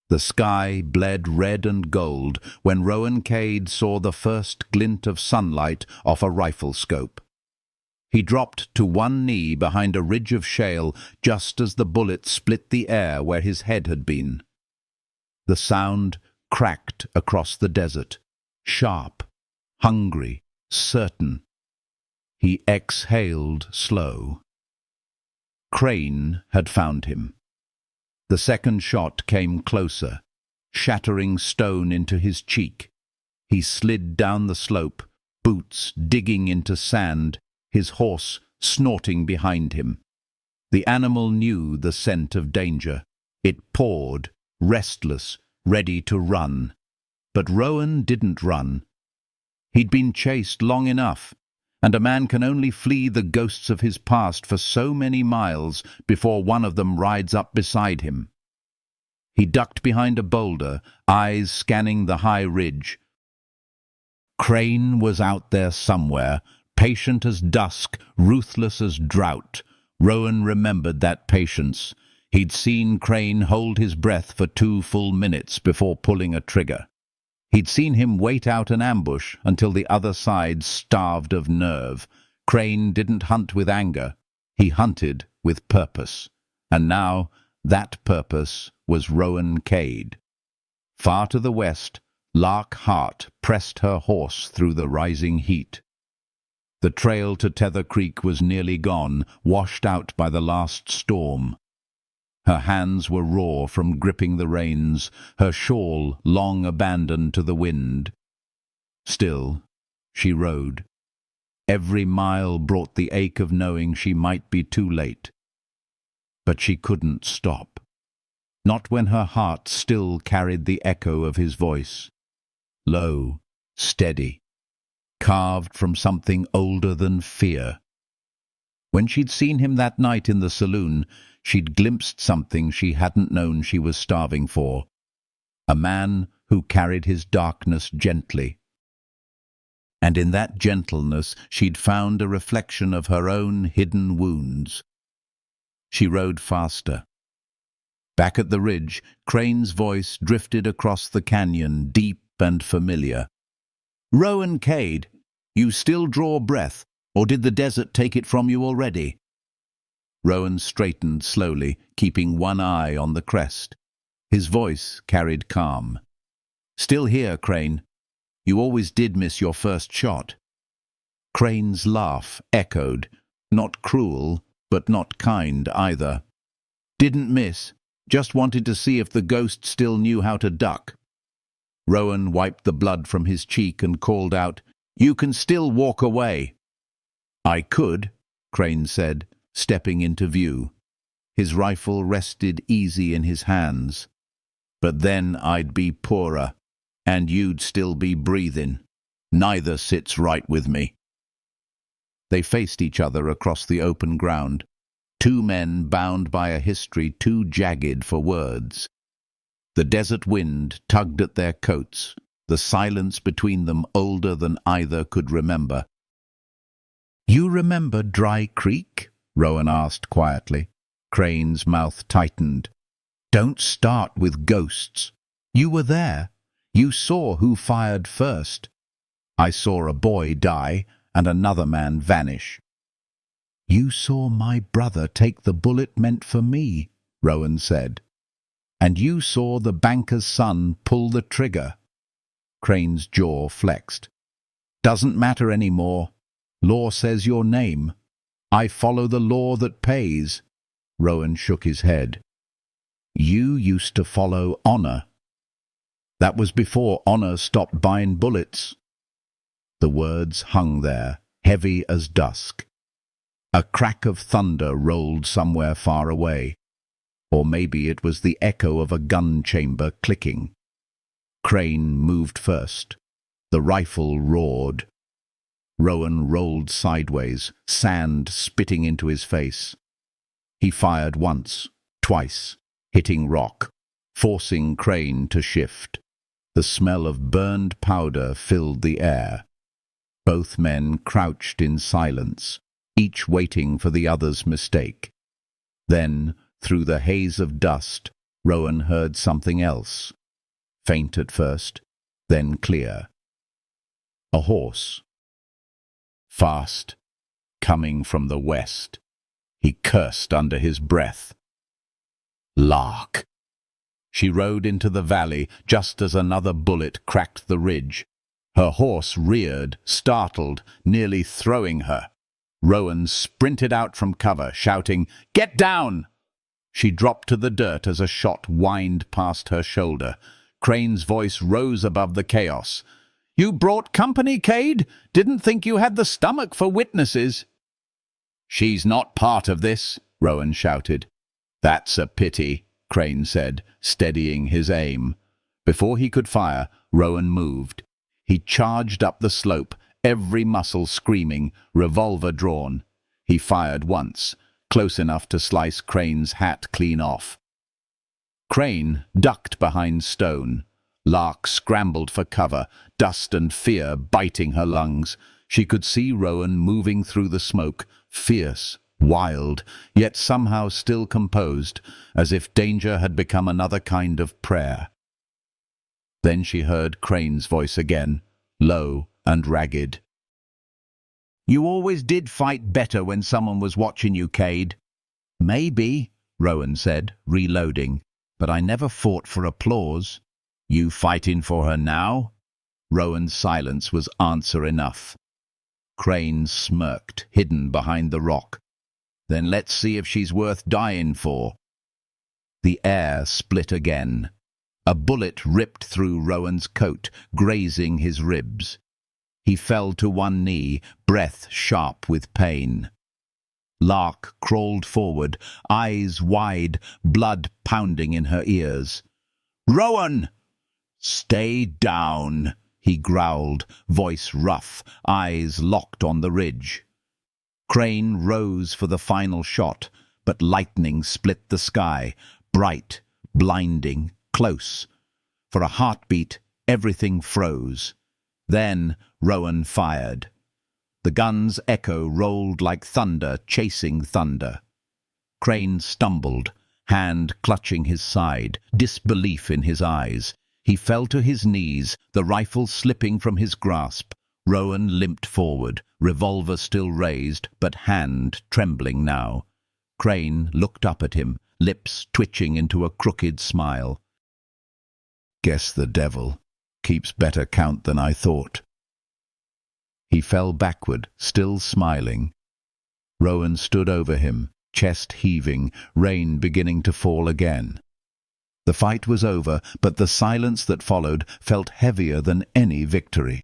The sky bled red and gold when Rowan Cade saw the first glint of sunlight off a rifle scope. He dropped to one knee behind a ridge of shale just as the bullet split the air where his head had been. The sound cracked across the desert, sharp, hungry, certain. He exhaled slow. Crane had found him. The second shot came closer, shattering stone into his cheek. He slid down the slope, boots digging into sand, his horse snorting behind him. The animal knew the scent of danger. It pawed, restless, ready to run. But Rowan didn't run. He'd been chased long enough, and a man can only flee the ghosts of his past for so many miles before one of them rides up beside him. He ducked behind a boulder, eyes scanning the high ridge. Crane was out there somewhere, patient as dusk, ruthless as drought. Rowan remembered that patience. He'd seen Crane hold his breath for 2 full minutes before pulling a trigger. He'd seen him wait out an ambush until the other side starved of nerve. Crane didn't hunt with anger. He hunted with purpose. And now that purpose was Rowan Cade. Far to the west, Lark Hart pressed her horse through the rising heat. The trail to Tether Creek was nearly gone, washed out by the last storm. Her hands were raw from gripping the reins, her shawl long abandoned to the wind. Still, she rode. Every mile brought the ache of knowing she might be too late. But she couldn't stop. Not when her heart still carried the echo of his voice. Low, steady, carved from something older than fear. When she'd seen him that night in the saloon, she'd glimpsed something she hadn't known she was starving for. A man who carried his darkness gently. And in that gentleness she'd found a reflection of her own hidden wounds. She rode faster. Back at the ridge, Crane's voice drifted across the canyon, deep and familiar. "Rowan Cade, you still draw breath, or did the desert take it from you already?" Rowan straightened slowly, keeping one eye on the crest. His voice carried calm. "Still here, Crane. You always did miss your first shot." Crane's laugh echoed, not cruel, but not kind either. "Didn't miss, just wanted to see if the ghost still knew how to duck." Rowan wiped the blood from his cheek and called out, "You can still walk away." "I could," Crane said, stepping into view. His rifle rested easy in his hands. "But then I'd be poorer, and you'd still be breathing. Neither sits right with me." They faced each other across the open ground, two men bound by a history too jagged for words. The desert wind tugged at their coats, the silence between them older than either could remember. "You remember Dry Creek?" Rowan asked quietly. Crane's mouth tightened. "Don't start with ghosts. You were there. You saw who fired first." "I saw a boy die and another man vanish." "You saw my brother take the bullet meant for me," Rowan said. "And you saw the banker's son pull the trigger." Crane's jaw flexed. "Doesn't matter anymore. Law says your name. I follow the law that pays." Rowan shook his head. "You used to follow honor. That was before honor stopped buying bullets." The words hung there, heavy as dusk. A crack of thunder rolled somewhere far away. Or maybe it was the echo of a gun chamber clicking. Crane moved first. The rifle roared. Rowan rolled sideways, sand spitting into his face. He fired once, twice, hitting rock, forcing Crane to shift. The smell of burned powder filled the air. Both men crouched in silence, each waiting for the other's mistake. Then, through the haze of dust, Rowan heard something else. Faint at first, then clear. A horse. Fast, coming from the west. He cursed under his breath. Lark. She rode into the valley just as another bullet cracked the ridge. Her horse reared, startled, nearly throwing her. Rowan sprinted out from cover, shouting, "Get down!" She dropped to the dirt as a shot whined past her shoulder. Crane's voice rose above the chaos. "You brought company, Cade? Didn't think you had the stomach for witnesses." "She's not part of this," Rowan shouted. "That's a pity," Crane said, steadying his aim. Before he could fire, Rowan moved. He charged up the slope, every muscle screaming, revolver drawn. He fired once, close enough to slice Crane's hat clean off. Crane ducked behind stone. Lark scrambled for cover, dust and fear biting her lungs. She could see Rowan moving through the smoke, fierce, wild, yet somehow still composed, as if danger had become another kind of prayer. Then she heard Crane's voice again, low and ragged. "You always did fight better when someone was watching you, Cade." "Maybe," Rowan said, reloading, "but I never fought for applause." "You fighting for her now?" Rowan's silence was answer enough. Crane smirked, hidden behind the rock. "Then let's see if she's worth dying for." The air split again. A bullet ripped through Rowan's coat, grazing his ribs. He fell to one knee, breath sharp with pain. Lark crawled forward, eyes wide, blood pounding in her ears. "Rowan!" "Stay down," he growled, voice rough, eyes locked on the ridge. Crane rose for the final shot, but lightning split the sky, bright, blinding, close. For a heartbeat, everything froze. Then Rowan fired. The gun's echo rolled like thunder chasing thunder. Crane stumbled, hand clutching his side, disbelief in his eyes. He fell to his knees, the rifle slipping from his grasp. Rowan limped forward, revolver still raised, but hand trembling now. Crane looked up at him, lips twitching into a crooked smile. "Guess the devil keeps better count than I thought." He fell backward, still smiling. Rowan stood over him, chest heaving, rain beginning to fall again. The fight was over, but the silence that followed felt heavier than any victory.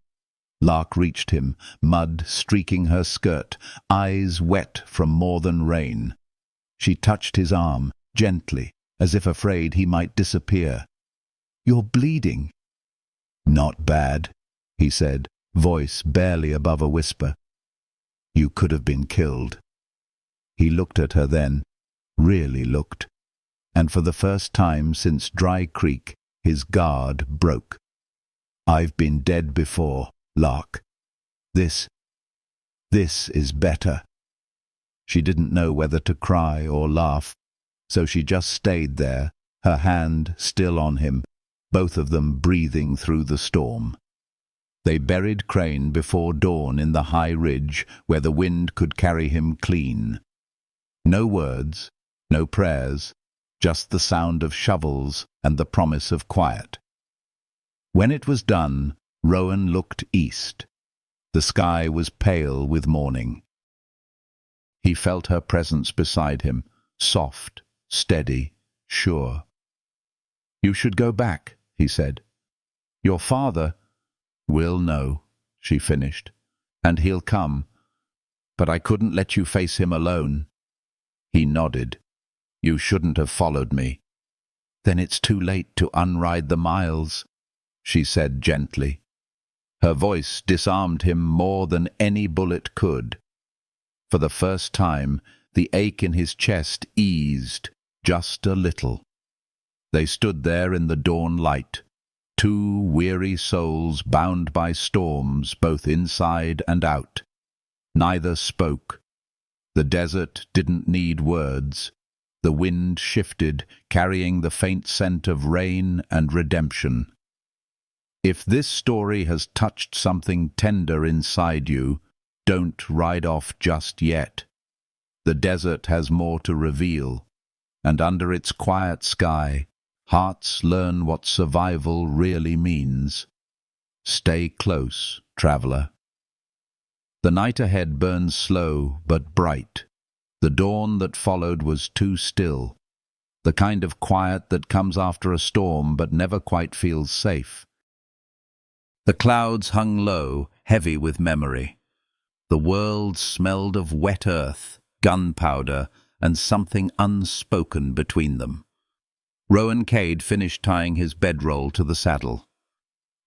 Lark reached him, mud streaking her skirt, eyes wet from more than rain. She touched his arm, gently, as if afraid he might disappear. "You're bleeding." "Not bad," he said, voice barely above a whisper. "You could have been killed." He looked at her then, really looked, and for the first time since Dry Creek, His guard broke. "I've been dead before, Lark. This is better." She didn't know whether to cry or laugh, so she just stayed there, her hand still on him, both of them breathing through the storm. They buried Crane before dawn in the high ridge where the wind could carry him clean. No words, no prayers, just the sound of shovels and the promise of quiet. When it was done, Rowan looked east. The sky was pale with morning. He felt her presence beside him, soft, steady, sure. "You should go back," he said. "Your father—" "Will know," she finished, "and he'll come. But I couldn't let you face him alone." He nodded. "You shouldn't have followed me." "Then it's too late to unride the miles," she said gently. Her voice disarmed him more than any bullet could. For the first time, the ache in his chest eased, just a little. They stood there in the dawn light, two weary souls bound by storms both inside and out. Neither spoke. The desert didn't need words. The wind shifted, carrying the faint scent of rain and redemption. If this story has touched something tender inside you, don't ride off just yet. The desert has more to reveal, and under its quiet sky, hearts learn what survival really means. Stay close, traveler. The night ahead burned slow but bright. The dawn that followed was too still, the kind of quiet that comes after a storm but never quite feels safe. The clouds hung low, heavy with memory. The world smelled of wet earth, gunpowder, and something unspoken between them. Rowan Cade finished tying his bedroll to the saddle.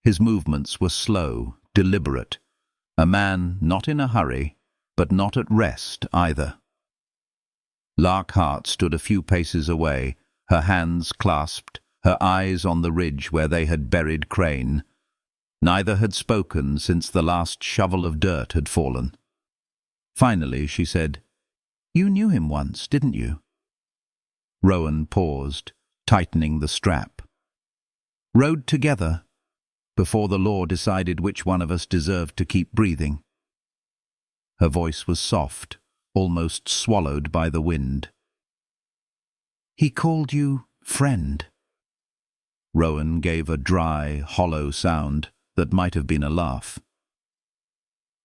His movements were slow, deliberate. A man not in a hurry, but not at rest either. Lark Hart stood a few paces away, her hands clasped, her eyes on the ridge where they had buried Crane. Neither had spoken since the last shovel of dirt had fallen. Finally she said, "You knew him once, didn't you?" Rowan paused, tightening the strap. "Rode together, before the law decided which one of us deserved to keep breathing." Her voice was soft, almost swallowed by the wind. "He called you friend." Rowan gave a dry, hollow sound that might have been a laugh.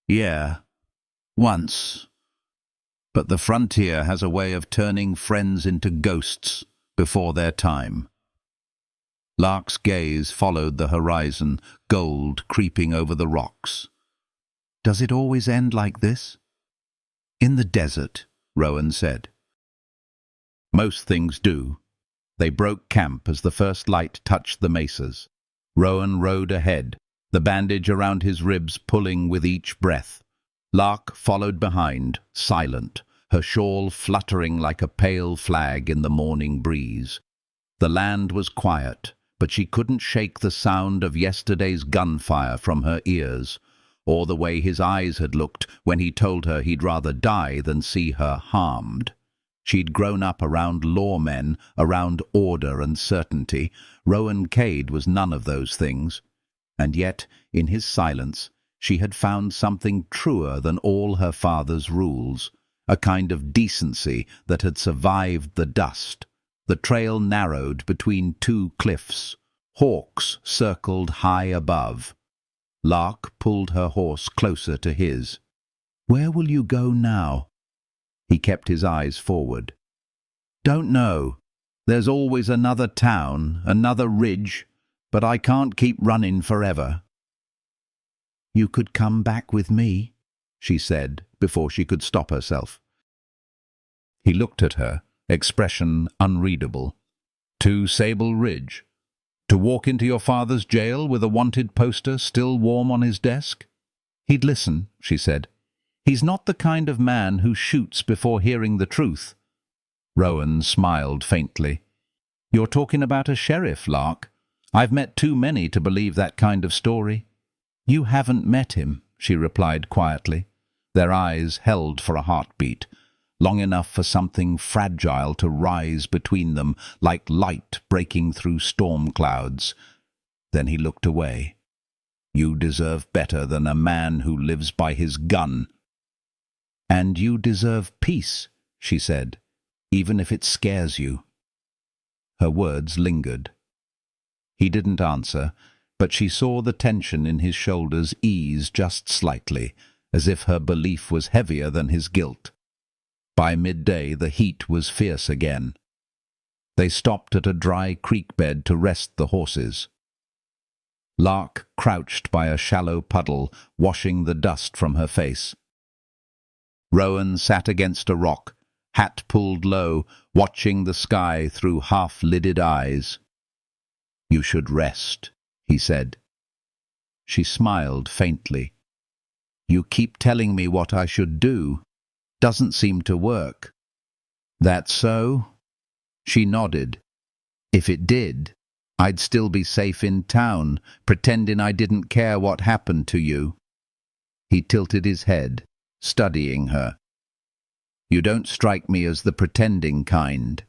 "Yeah, once. But the frontier has a way of turning friends into ghosts before their time." Lark's gaze followed the horizon, gold creeping over the rocks. "Does it always end like this?" "In the desert," Rowan said. "Most things do." They broke camp as the first light touched the mesas. Rowan rode ahead, the bandage around his ribs pulling with each breath. Lark followed behind, silent, her shawl fluttering like a pale flag in the morning breeze. The land was quiet, but she couldn't shake the sound of yesterday's gunfire from her ears, or the way his eyes had looked when he told her he'd rather die than see her harmed. She'd grown up around lawmen, around order and certainty. Rowan Cade was none of those things. And yet, in his silence, she had found something truer than all her father's rules, a kind of decency that had survived the dust. The trail narrowed between two cliffs. Hawks circled high above. Lark pulled her horse closer to his. "Where will you go now?" He kept his eyes forward. "Don't know. There's always another town, another ridge, but I can't keep running forever." "You could come back with me," she said, before she could stop herself. He looked at her, expression unreadable. "To Sable Ridge? To walk into your father's jail with a wanted poster still warm on his desk?" "He'd listen," she said. "He's not the kind of man who shoots before hearing the truth." Rowan smiled faintly. "You're talking about a sheriff, Lark. I've met too many to believe that kind of story. You haven't met him, she replied quietly. Their eyes held for a heartbeat, long enough for something fragile to rise between them like light breaking through storm clouds. Then he looked away. You deserve better than a man who lives by his gun. And you deserve peace, she said, even if it scares you. Her words lingered. He didn't answer, but she saw the tension in his shoulders ease just slightly, as if her belief was heavier than his guilt. By midday the heat was fierce again. They stopped at a dry creek bed to rest the horses. Lark crouched by a shallow puddle, washing the dust from her face. Rowan sat against a rock, hat pulled low, watching the sky through half-lidded eyes. "You should rest," he said. She smiled faintly. "You keep telling me what I should do. Doesn't seem to work." "That so?" She nodded. "If it did, I'd still be safe in town, pretending I didn't care what happened to you." He tilted his head, studying her. "You don't strike me as the pretending kind."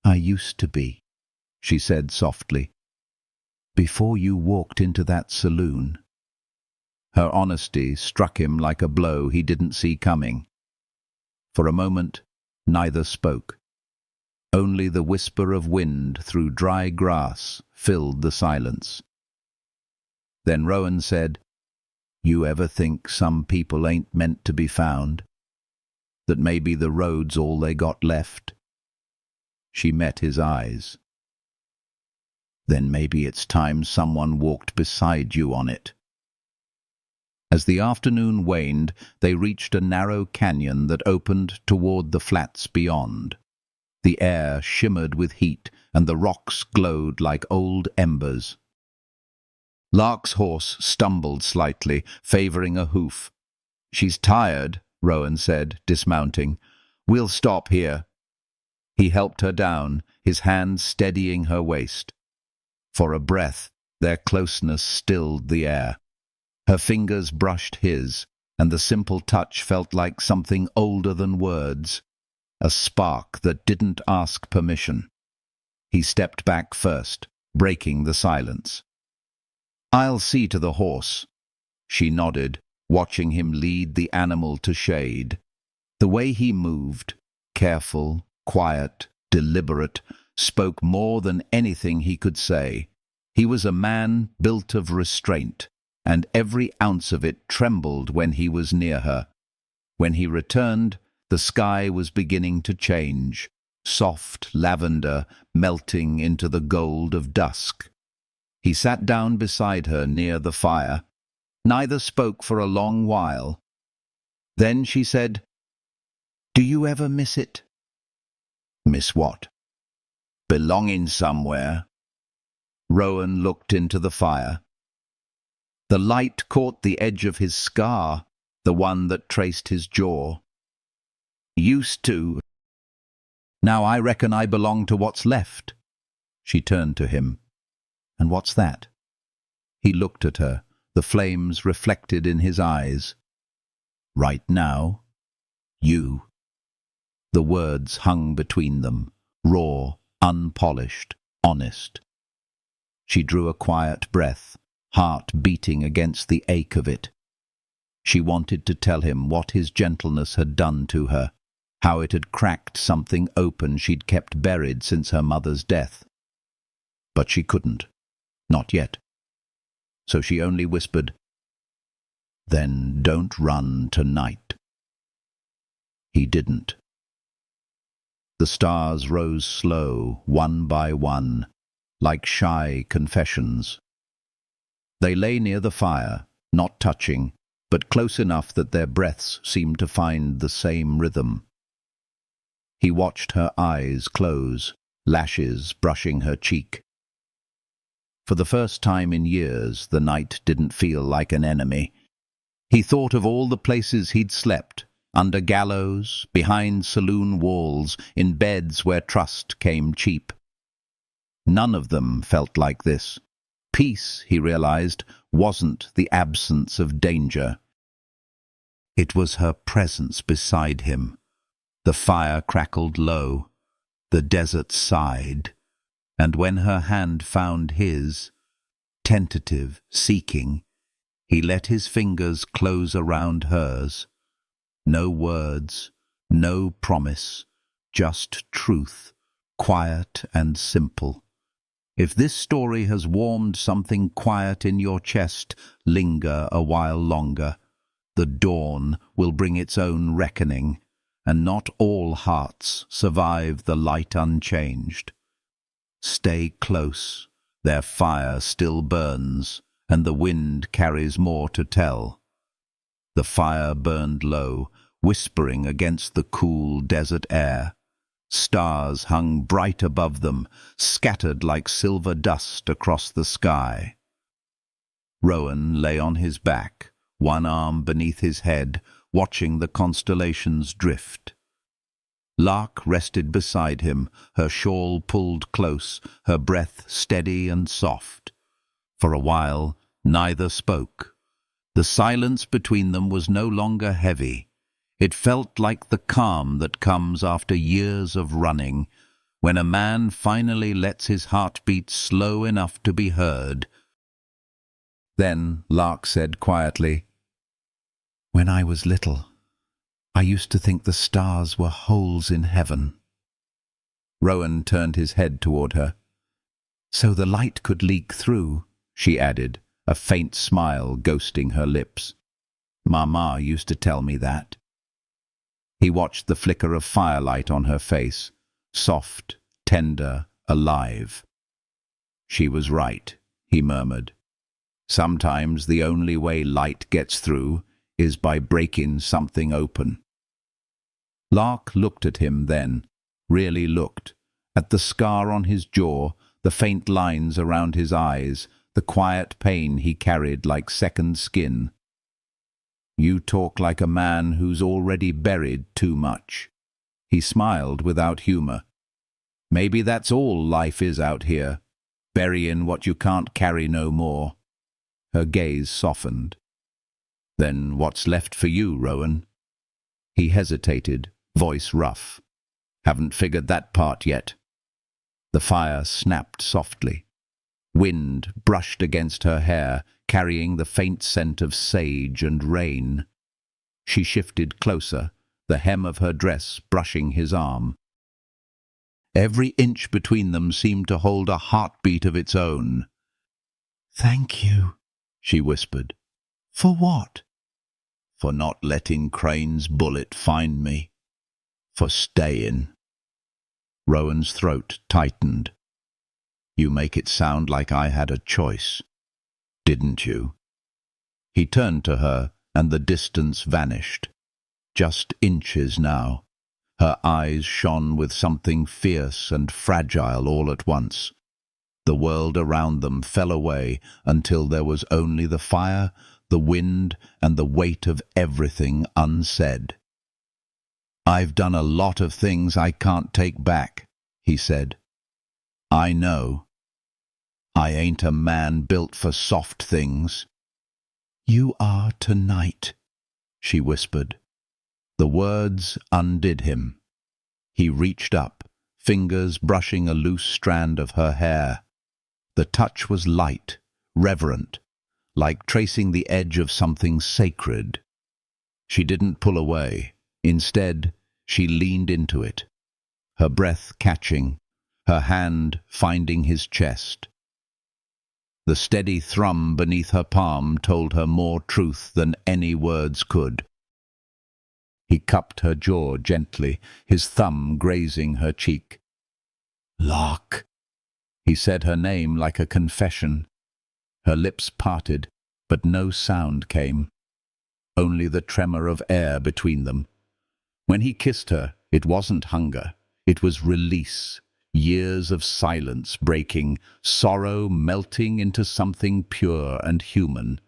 "I used to be," she said softly. "Before you walked into that saloon." Her honesty struck him like a blow he didn't see coming. For a moment, neither spoke. Only the whisper of wind through dry grass filled the silence. Then Rowan said, "You ever think some people ain't meant to be found? That maybe the road's all they got left?" She met his eyes. "Then maybe it's time someone walked beside you on it." As the afternoon waned, they reached a narrow canyon that opened toward the flats beyond. The air shimmered with heat, and the rocks glowed like old embers. Lark's horse stumbled slightly, favoring a hoof. "She's tired," Rowan said, dismounting. "We'll stop here." He helped her down, his hand steadying her waist. For a breath, their closeness stilled the air. Her fingers brushed his, and the simple touch felt like something older than words, a spark that didn't ask permission. He stepped back first, breaking the silence. "I'll see to the horse." She nodded, watching him lead the animal to shade. The way he moved, careful, quiet, deliberate, spoke more than anything he could say. He was a man built of restraint, and every ounce of it trembled when he was near her. When he returned, the sky was beginning to change, soft lavender melting into the gold of dusk. He sat down beside her near the fire. Neither spoke for a long while. Then she said, "Do you ever miss it?" "Miss what?" "Belonging somewhere." Rowan looked into the fire. The light caught the edge of his scar, the one that traced his jaw. "Used to. Now I reckon I belong to what's left." She turned to him. "And what's that?" He looked at her, the flames reflected in his eyes. "Right now, you." The words hung between them, raw, unpolished, honest. She drew a quiet breath, heart beating against the ache of it. She wanted to tell him what his gentleness had done to her, how it had cracked something open she'd kept buried since her mother's death. But she couldn't, not yet. So she only whispered, "Then don't run tonight." He didn't. The stars rose slow, one by one, like shy confessions. They lay near the fire, not touching, but close enough that their breaths seemed to find the same rhythm. He watched her eyes close, lashes brushing her cheek. For the first time in years, the night didn't feel like an enemy. He thought of all the places he'd slept, under gallows, behind saloon walls, in beds where trust came cheap. None of them felt like this. Peace, he realized, wasn't the absence of danger. It was her presence beside him. The fire crackled low. The desert sighed. And when her hand found his, tentative, seeking, he let his fingers close around hers. No words, no promise, just truth, quiet and simple. If this story has warmed something quiet in your chest, linger a while longer. The dawn will bring its own reckoning, and not all hearts survive the light unchanged. Stay close, their fire still burns, and the wind carries more to tell. The fire burned low, whispering against the cool desert air. Stars hung bright above them, scattered like silver dust across the sky. Rowan lay on his back, one arm beneath his head, watching the constellations drift. Lark rested beside him, her shawl pulled close, her breath steady and soft. For a while, neither spoke. The silence between them was no longer heavy. It felt like the calm that comes after years of running, when a man finally lets his heart beat slow enough to be heard. Then Lark said quietly, "When I was little, I used to think the stars were holes in heaven." Rowan turned his head toward her. "So the light could leak through," she added, a faint smile ghosting her lips. "Mama used to tell me that." He watched the flicker of firelight on her face, soft, tender, alive. "She was right," he murmured. "Sometimes the only way light gets through is by breaking something open." Lark looked at him then, really looked, at the scar on his jaw, the faint lines around his eyes, the quiet pain he carried like second skin. "You talk like a man who's already buried too much." He smiled without humor. "Maybe that's all life is out here, burying what you can't carry no more." Her gaze softened. "Then what's left for you, Rowan?" He hesitated, voice rough. "Haven't figured that part yet." The fire snapped softly. Wind brushed against her hair, carrying the faint scent of sage and rain. She shifted closer, the hem of her dress brushing his arm. Every inch between them seemed to hold a heartbeat of its own. "Thank you," she whispered. "For what?" "For not letting Crane's bullet find me. For staying." Rowan's throat tightened. "You make it sound like I had a choice. Didn't you?" He turned to her, and the distance vanished. Just inches now. Her eyes shone with something fierce and fragile all at once. The world around them fell away until there was only the fire, the wind, and the weight of everything unsaid. "I've done a lot of things I can't take back," he said. "I know. I ain't a man built for soft things." "You are tonight," she whispered. The words undid him. He reached up, fingers brushing a loose strand of her hair. The touch was light, reverent, like tracing the edge of something sacred. She didn't pull away. Instead, she leaned into it, her breath catching, her hand finding his chest. The steady thrum beneath her palm told her more truth than any words could. He cupped her jaw gently, his thumb grazing her cheek. "Lark." He said her name like a confession. Her lips parted, but no sound came. Only the tremor of air between them. When he kissed her, it wasn't hunger. It was release. Years of silence breaking, sorrow melting into something pure and human.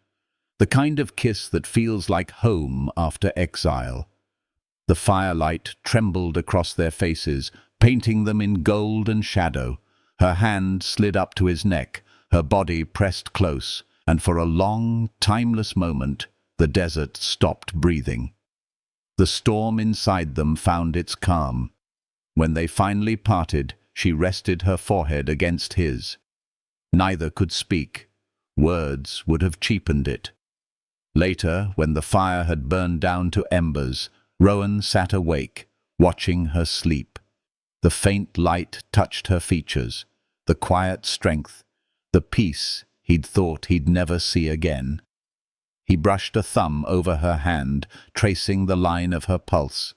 The kind of kiss that feels like home after exile. The firelight trembled across their faces, painting them in gold and shadow. Her hand slid up to his neck, her body pressed close, and for a long, timeless moment, the desert stopped breathing. The storm inside them found its calm. When they finally parted, she rested her forehead against his. Neither could speak. Words would have cheapened it. Later, when the fire had burned down to embers, Rowan sat awake, watching her sleep. The faint light touched her features, the quiet strength, the peace he'd thought he'd never see again. He brushed a thumb over her hand, tracing the line of her pulse.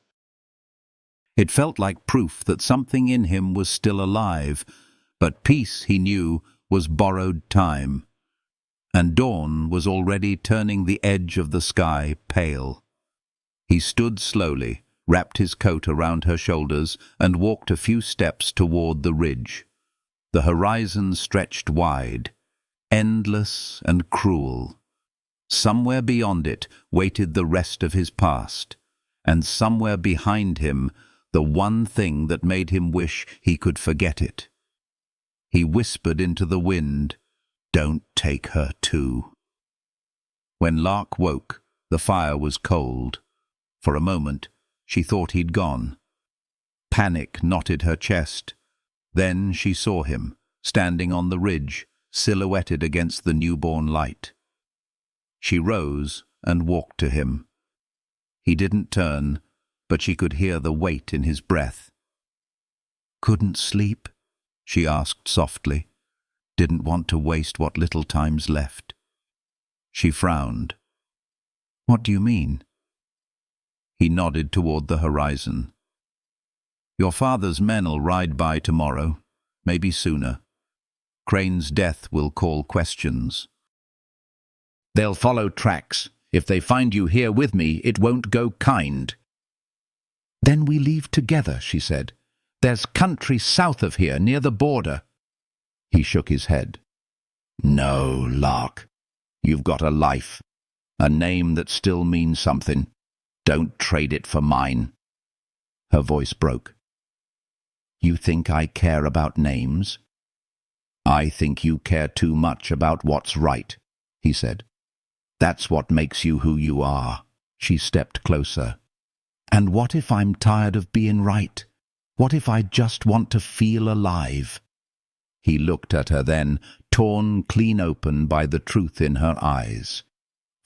It felt like proof that something in him was still alive, but peace, he knew, was borrowed time. And dawn was already turning the edge of the sky pale. He stood slowly, wrapped his coat around her shoulders, and walked a few steps toward the ridge. The horizon stretched wide, endless and cruel. Somewhere beyond it waited the rest of his past, and somewhere behind him the one thing that made him wish he could forget it. He whispered into the wind, "Don't take her too." When Lark woke, the fire was cold. For a moment, she thought he'd gone. Panic knotted her chest. Then she saw him, standing on the ridge, silhouetted against the newborn light. She rose and walked to him. He didn't turn, but she could hear the weight in his breath. "Couldn't sleep?" she asked softly. "Didn't want to waste what little time's left." She frowned. "What do you mean?" He nodded toward the horizon. "Your father's men'll ride by tomorrow, maybe sooner. Crane's death will call questions. They'll follow tracks. If they find you here with me, it won't go kind." "Then we leave together," she said. "There's country south of here, near the border." He shook his head. "No, Lark. You've got a life, a name that still means something. Don't trade it for mine." Her voice broke. "You think I care about names?" "I think you care too much about what's right," he said. "That's what makes you who you are." She stepped closer. "And what if I'm tired of being right? What if I just want to feel alive?" He looked at her then, torn clean open by the truth in her eyes.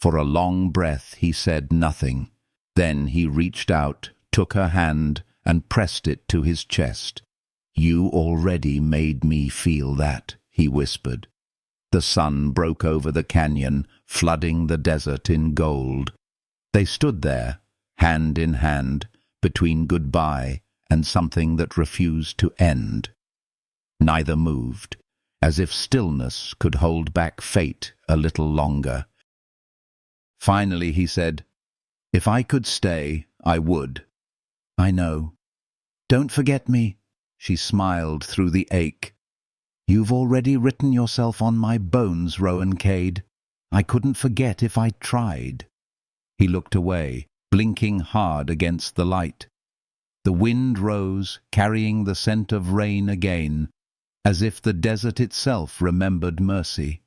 For a long breath he said nothing. Then he reached out, took her hand, and pressed it to his chest. "You already made me feel that," he whispered. The sun broke over the canyon, flooding the desert in gold. They stood there, hand in hand, between goodbye and something that refused to end. Neither moved, as if stillness could hold back fate a little longer. Finally he said, "If I could stay, I would." "I know. Don't forget me." She smiled through the ache. "You've already written yourself on my bones, Rowan Cade. I couldn't forget if I tried." He looked away, blinking hard against the light. The wind rose, carrying the scent of rain again, as if the desert itself remembered mercy.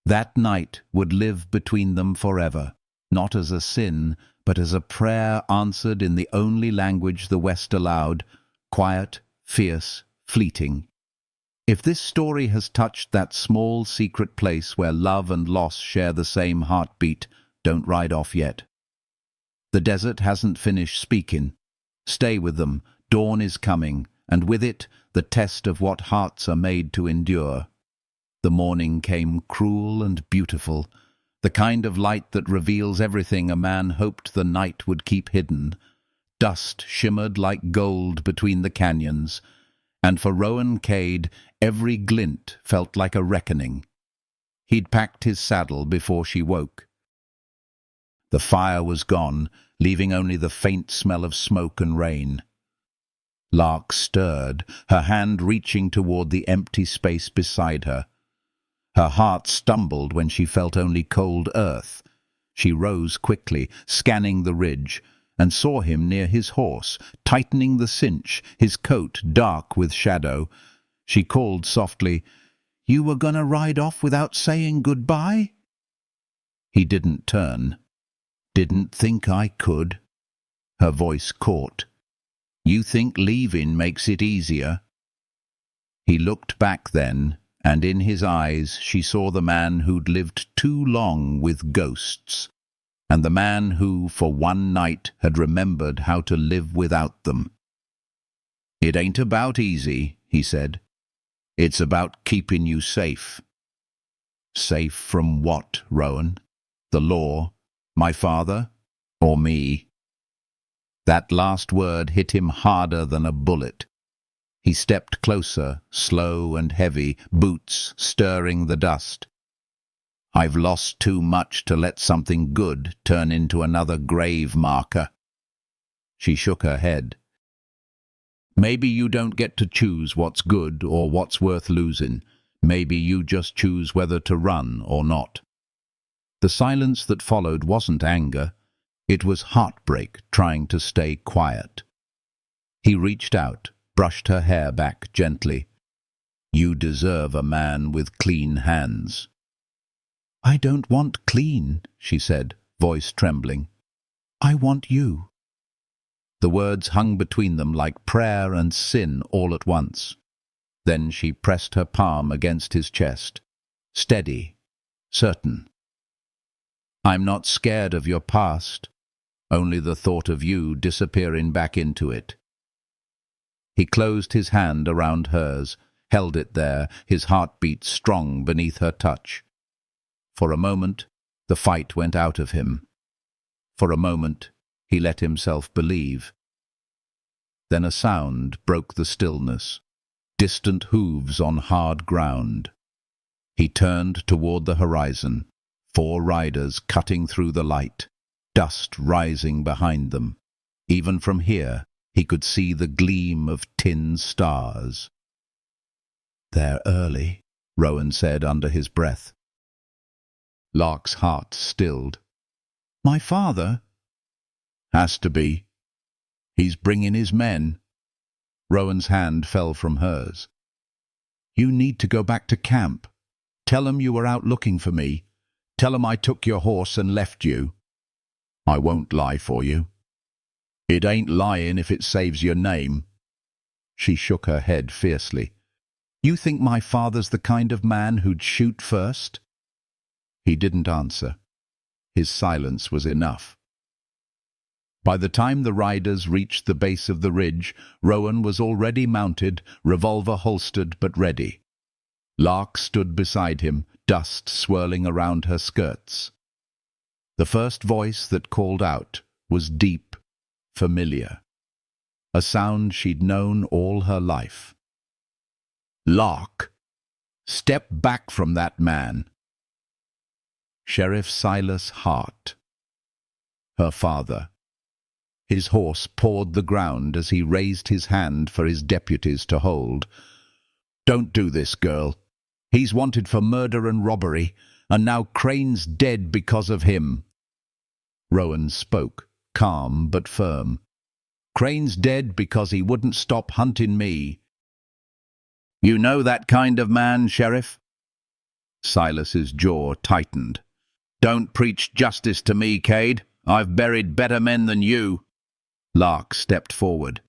That night would live between them forever, not as a sin, but as a prayer answered in the only language the West allowed, quiet, fierce, fleeting. If this story has touched that small secret place where love and loss share the same heartbeat, don't ride off yet. The desert hasn't finished speaking. Stay with them. Dawn is coming, and with it the test of what hearts are made to endure. The morning came cruel and beautiful, the kind of light that reveals everything a man hoped the night would keep hidden. Dust shimmered like gold between the canyons, and for Rowan Cade every glint felt like a reckoning. He'd packed his saddle before she woke. The fire was gone, leaving only the faint smell of smoke and rain. Lark stirred, her hand reaching toward the empty space beside her. Her heart stumbled when she felt only cold earth. She rose quickly, scanning the ridge, and saw him near his horse, tightening the cinch, his coat dark with shadow. She called softly, "You were gonna ride off without saying goodbye?" He didn't turn. "Didn't think I could." Her voice caught. "You think leaving makes it easier?" He looked back then, and in his eyes she saw the man who'd lived too long with ghosts, and the man who, for one night, had remembered how to live without them. "It ain't about easy," he said. "It's about keeping you safe." "Safe from what, Rowan? The law? My father? Or me?" That last word hit him harder than a bullet. He stepped closer, slow and heavy, boots stirring the dust. "I've lost too much to let something good turn into another grave marker." She shook her head. "Maybe you don't get to choose what's good or what's worth losing. Maybe you just choose whether to run or not." The silence that followed wasn't anger. It was heartbreak trying to stay quiet. He reached out, brushed her hair back gently. "You deserve a man with clean hands." "I don't want clean," she said, voice trembling. "I want you." The words hung between them like prayer and sin all at once. Then she pressed her palm against his chest. Steady, certain. "I'm not scared of your past, only the thought of you disappearing back into it." He closed his hand around hers, held it there, his heartbeat strong beneath her touch. For a moment, the fight went out of him. For a moment, he let himself believe. Then a sound broke the stillness. Distant hooves on hard ground. He turned toward the horizon, 4 riders cutting through the light, dust rising behind them. Even from here, he could see the gleam of tin stars. "They're early," Rowan said under his breath. Lark's heart stilled. "My father?" "Has to be. He's bringing his men." Rowan's hand fell from hers. "You need to go back to camp. Tell 'em you were out looking for me. Tell 'em I took your horse and left you." "I won't lie for you." "It ain't lying if it saves your name." She shook her head fiercely. "You think my father's the kind of man who'd shoot first?" He didn't answer. His silence was enough. By the time the riders reached the base of the ridge, Rowan was already mounted, revolver holstered but ready. Lark stood beside him, dust swirling around her skirts. The first voice that called out was deep, familiar. A sound she'd known all her life. "Lark, step back from that man." Sheriff Silas Hart. Her father. His horse pawed the ground as he raised his hand for his deputies to hold. "Don't do this, girl. He's wanted for murder and robbery, and now Crane's dead because of him." Rowan spoke, calm but firm. "Crane's dead because he wouldn't stop hunting me." "You know that kind of man, Sheriff?" Silas's jaw tightened. "Don't preach justice to me, Cade. I've buried better men than you." Lark stepped forward.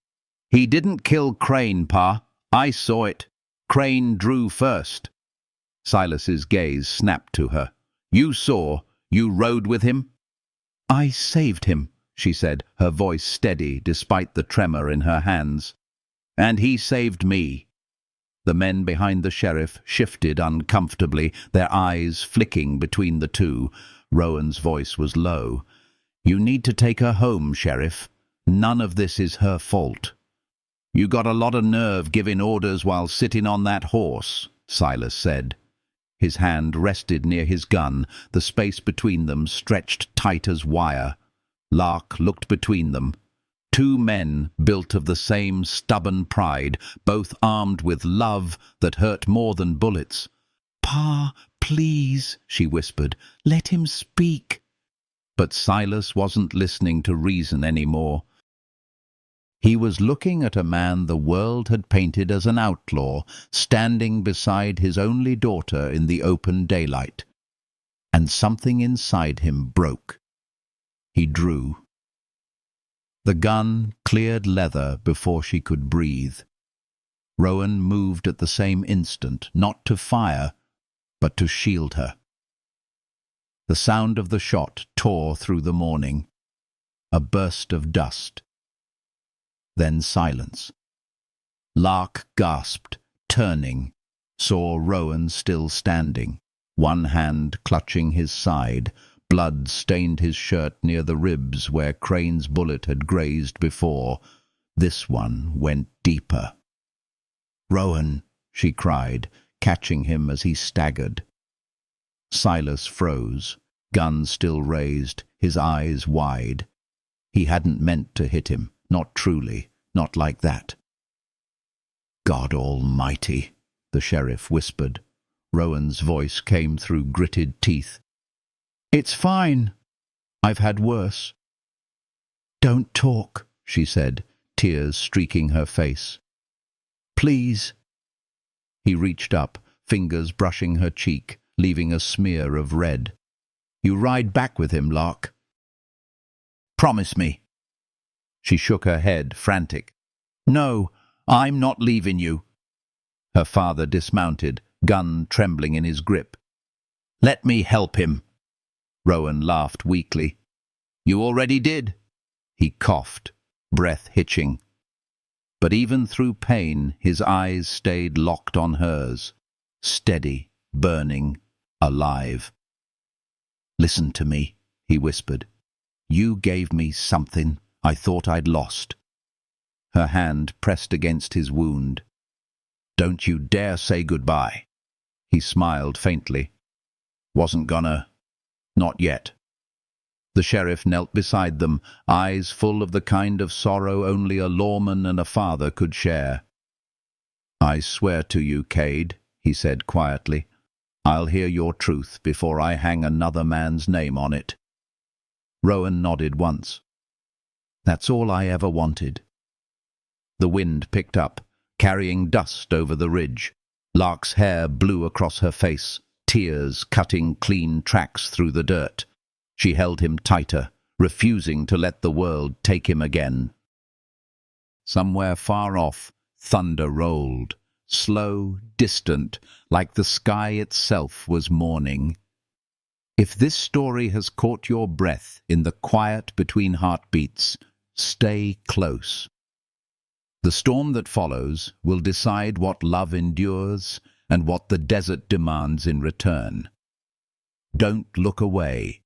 "He didn't kill Crane, Pa. I saw it. Crane drew first." Silas's gaze snapped to her. "You saw? You rode with him?" "I saved him," she said, her voice steady despite the tremor in her hands. "And he saved me." The men behind the sheriff shifted uncomfortably, their eyes flicking between the two. Rowan's voice was low. "You need to take her home, Sheriff. None of this is her fault." "You got a lot of nerve giving orders while sitting on that horse," Silas said. His hand rested near his gun, the space between them stretched tight as wire. Lark looked between them. 2 men built of the same stubborn pride, both armed with love that hurt more than bullets. "Pa, please," she whispered, "let him speak." But Silas wasn't listening to reason anymore. He was looking at a man the world had painted as an outlaw, standing beside his only daughter in the open daylight. And something inside him broke. He drew. The gun cleared leather before she could breathe. Rowan moved at the same instant, not to fire, but to shield her. The sound of the shot tore through the morning. A burst of dust. Then silence. Lark gasped, turning, saw Rowan still standing, one hand clutching his side. Blood stained his shirt near the ribs where Crane's bullet had grazed before. This one went deeper. "Rowan," she cried, catching him as he staggered. Silas froze, gun still raised, his eyes wide. He hadn't meant to hit him, not truly, not like that. "God Almighty," the sheriff whispered. Rowan's voice came through gritted teeth. "It's fine. I've had worse." "Don't talk," she said, tears streaking her face. "Please." He reached up, fingers brushing her cheek, leaving a smear of red. "You ride back with him, Lark. Promise me." She shook her head, frantic. "No, I'm not leaving you." Her father dismounted, gun trembling in his grip. "Let me help him." Rowan laughed weakly. "You already did." He coughed, breath hitching. But even through pain, his eyes stayed locked on hers, steady, burning, alive. "Listen to me," he whispered. "You gave me something I thought I'd lost." Her hand pressed against his wound. "Don't you dare say goodbye." He smiled faintly. "Wasn't gonna. Not yet." The sheriff knelt beside them, eyes full of the kind of sorrow only a lawman and a father could share. "I swear to you, Cade," he said quietly, "I'll hear your truth before I hang another man's name on it." Rowan nodded once. "That's all I ever wanted." The wind picked up, carrying dust over the ridge. Lark's hair blew across her face, tears cutting clean tracks through the dirt. She held him tighter, refusing to let the world take him again. Somewhere far off, thunder rolled, slow, distant, like the sky itself was mourning. If this story has caught your breath in the quiet between heartbeats, stay close. The storm that follows will decide what love endures and what the desert demands in return. Don't look away.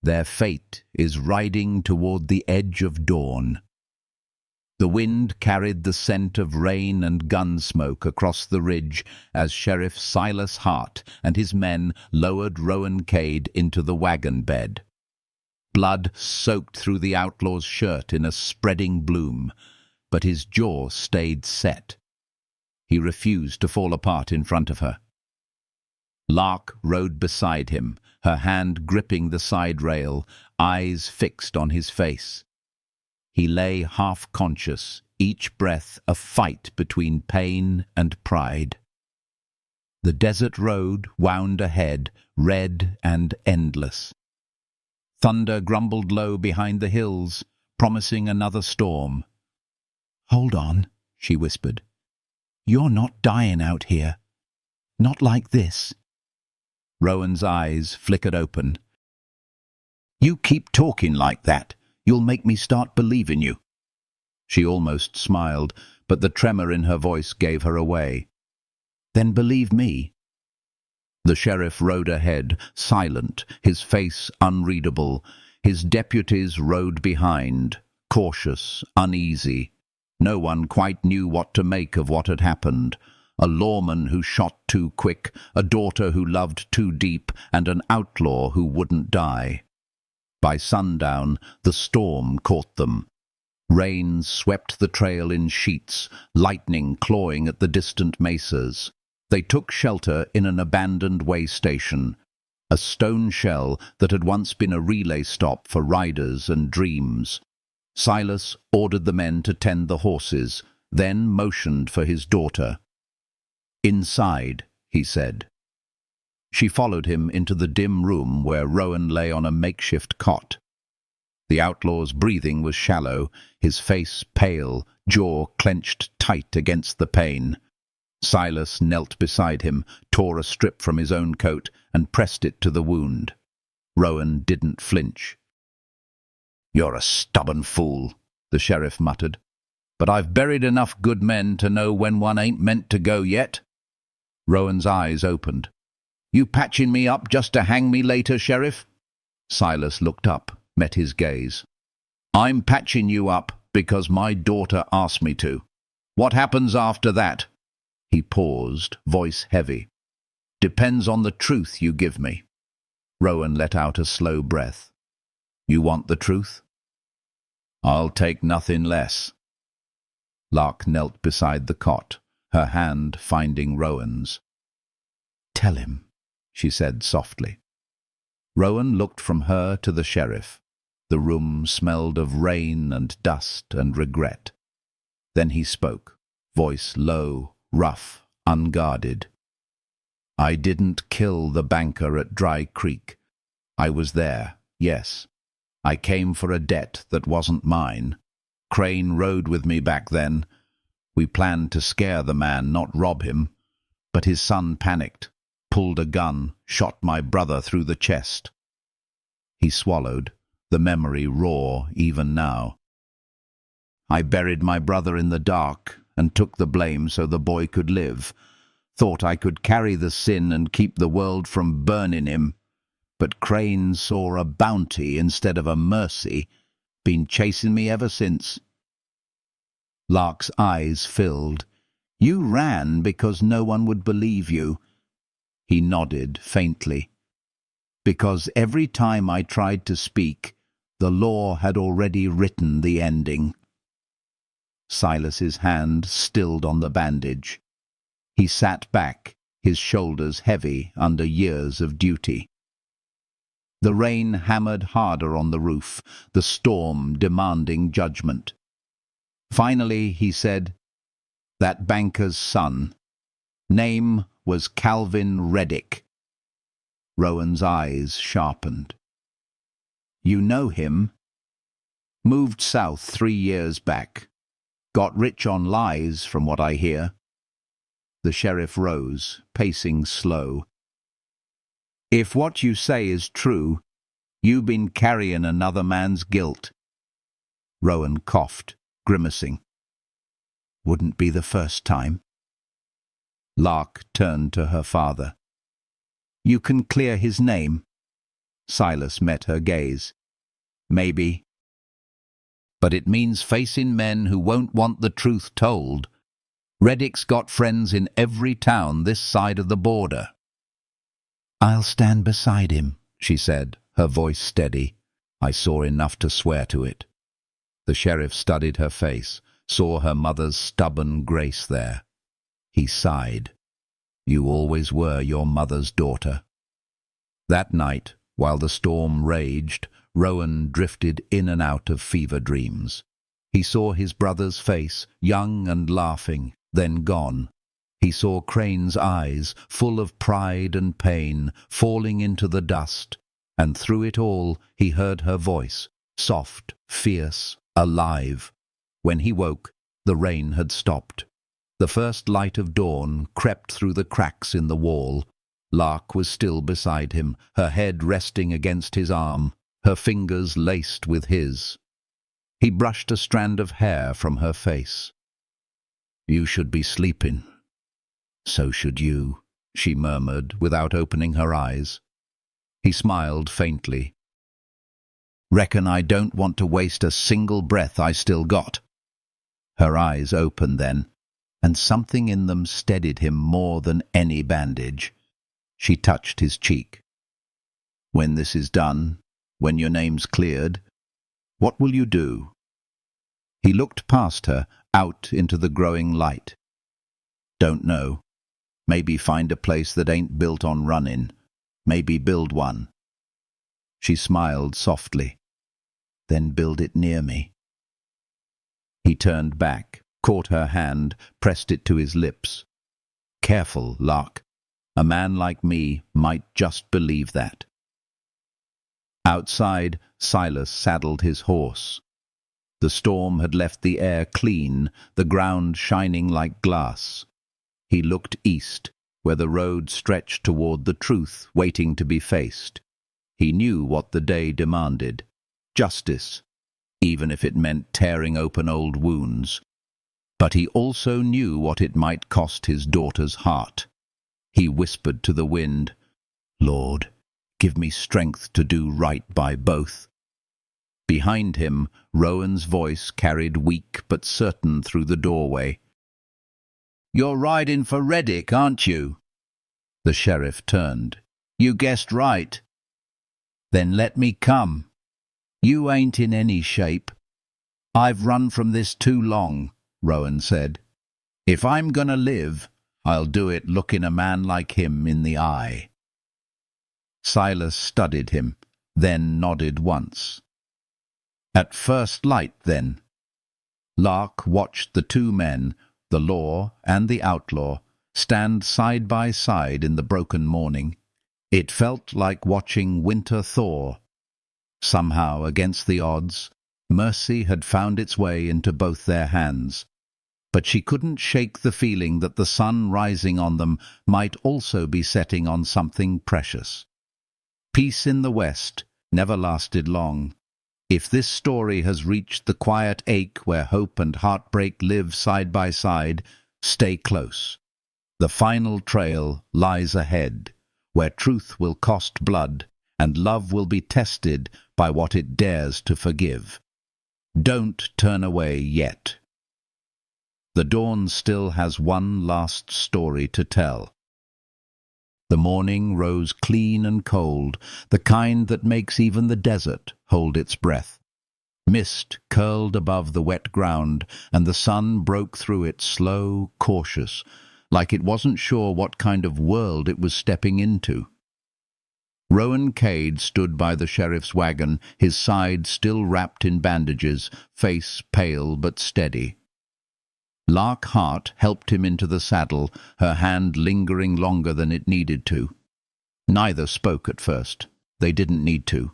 Their fate is riding toward the edge of dawn. The wind carried the scent of rain and gun smoke across the ridge as Sheriff Silas Hart and his men lowered Rowan Cade into the wagon bed. Blood soaked through the outlaw's shirt in a spreading bloom, but his jaw stayed set. He refused to fall apart in front of her. Lark rode beside him, her hand gripping the side rail, eyes fixed on his face. He lay half-conscious, each breath a fight between pain and pride. The desert road wound ahead, red and endless. Thunder grumbled low behind the hills, promising another storm. "Hold on," she whispered. "You're not dying out here. Not like this." Rowan's eyes flickered open. "You keep talking like that. You'll make me start believing you." She almost smiled, but the tremor in her voice gave her away. "Then believe me." The sheriff rode ahead, silent, his face unreadable. His deputies rode behind, cautious, uneasy. No one quite knew what to make of what had happened. A lawman who shot too quick, a daughter who loved too deep, and an outlaw who wouldn't die. By sundown, the storm caught them. Rain swept the trail in sheets, lightning clawing at the distant mesas. They took shelter in an abandoned way station, a stone shell that had once been a relay stop for riders and dreams. Silas ordered the men to tend the horses, then motioned for his daughter. "Inside," he said. She followed him into the dim room where Rowan lay on a makeshift cot. The outlaw's breathing was shallow, his face pale, jaw clenched tight against the pain. Silas knelt beside him, tore a strip from his own coat, and pressed it to the wound. Rowan didn't flinch. "You're a stubborn fool," the sheriff muttered. "But I've buried enough good men to know when one ain't meant to go yet." Rowan's eyes opened. "You patching me up just to hang me later, Sheriff?" Silas looked up, met his gaze. "I'm patching you up because my daughter asked me to. What happens after that?" He paused, voice heavy. "Depends on the truth you give me." Rowan let out a slow breath. "You want the truth?" "I'll take nothing less." Lark knelt beside the cot, her hand finding Rowan's. "Tell him," she said softly. Rowan looked from her to the sheriff. The room smelled of rain and dust and regret. Then he spoke, voice low, rough, unguarded. "I didn't kill the banker at Dry Creek. I was there, yes. I came for a debt that wasn't mine. Crane rode with me back then. We planned to scare the man, not rob him. But his son panicked, pulled a gun, shot my brother through the chest." He swallowed, the memory raw even now. "I buried my brother in the dark and took the blame so the boy could live. Thought I could carry the sin and keep the world from burning him. But Crane saw a bounty instead of a mercy. Been chasing me ever since." Lark's eyes filled. "You ran because no one would believe you." He nodded faintly. "Because every time I tried to speak, the law had already written the ending." Silas's hand stilled on the bandage. He sat back, his shoulders heavy under years of duty. The rain hammered harder on the roof, the storm demanding judgment. Finally he said, "That banker's son. Name was Calvin Reddick." Rowan's eyes sharpened. "You know him?" "Moved south 3 years back. Got rich on lies, from what I hear." The sheriff rose, pacing slow. "If what you say is true, you've been carrying another man's guilt." Rowan coughed, grimacing. "Wouldn't be the first time." Lark turned to her father. "You can clear his name?" Silas met her gaze. "Maybe. But it means facing men who won't want the truth told. Reddick's got friends in every town this side of the border." "I'll stand beside him," she said, her voice steady. "I saw enough to swear to it." The sheriff studied her face, saw her mother's stubborn grace there. He sighed. "You always were your mother's daughter." That night, while the storm raged, Rowan drifted in and out of fever dreams. He saw his brother's face, young and laughing, then gone. He saw Crane's eyes, full of pride and pain, falling into the dust, and through it all he heard her voice, soft, fierce, alive. When he woke, the rain had stopped. The first light of dawn crept through the cracks in the wall. Lark was still beside him, her head resting against his arm, her fingers laced with his. He brushed a strand of hair from her face. "You should be sleeping." "So should you," she murmured without opening her eyes. He smiled faintly. "Reckon I don't want to waste a single breath I still got." Her eyes opened then, and something in them steadied him more than any bandage. She touched his cheek. "When this is done, when your name's cleared, what will you do?" He looked past her, out into the growing light. "Don't know. Maybe find a place that ain't built on running. Maybe build one." She smiled softly. "Then build it near me." He turned back, caught her hand, pressed it to his lips. "Careful, Lark. A man like me might just believe that." Outside, Silas saddled his horse. The storm had left the air clean, the ground shining like glass. He looked east, where the road stretched toward the truth waiting to be faced. He knew what the day demanded. Justice, even if it meant tearing open old wounds. But he also knew what it might cost his daughter's heart. He whispered to the wind, "Lord, give me strength to do right by both." Behind him, Rowan's voice carried weak but certain through the doorway. "You're riding for Reddick, aren't you?" The sheriff turned. "You guessed right." "Then let me come. You ain't in any shape." "I've run from this too long," Rowan said. "If I'm gonna live, I'll do it looking a man like him in the eye." Silas studied him, then nodded once. "At first light, then." Lark watched the two men, the law and the outlaw, stand side by side in the broken morning. It felt like watching winter thaw. Somehow, against the odds, mercy had found its way into both their hands. But she couldn't shake the feeling that the sun rising on them might also be setting on something precious. Peace in the West never lasted long. If this story has reached the quiet ache where hope and heartbreak live side by side, stay close. The final trail lies ahead, where truth will cost blood and love will be tested by what it dares to forgive. Don't turn away yet. The dawn still has one last story to tell. The morning rose clean and cold, the kind that makes even the desert hold its breath. Mist curled above the wet ground, and the sun broke through it slow, cautious, like it wasn't sure what kind of world it was stepping into. Rowan Cade stood by the sheriff's wagon, his side still wrapped in bandages, face pale but steady. Lark Hart helped him into the saddle, her hand lingering longer than it needed to. Neither spoke at first. They didn't need to.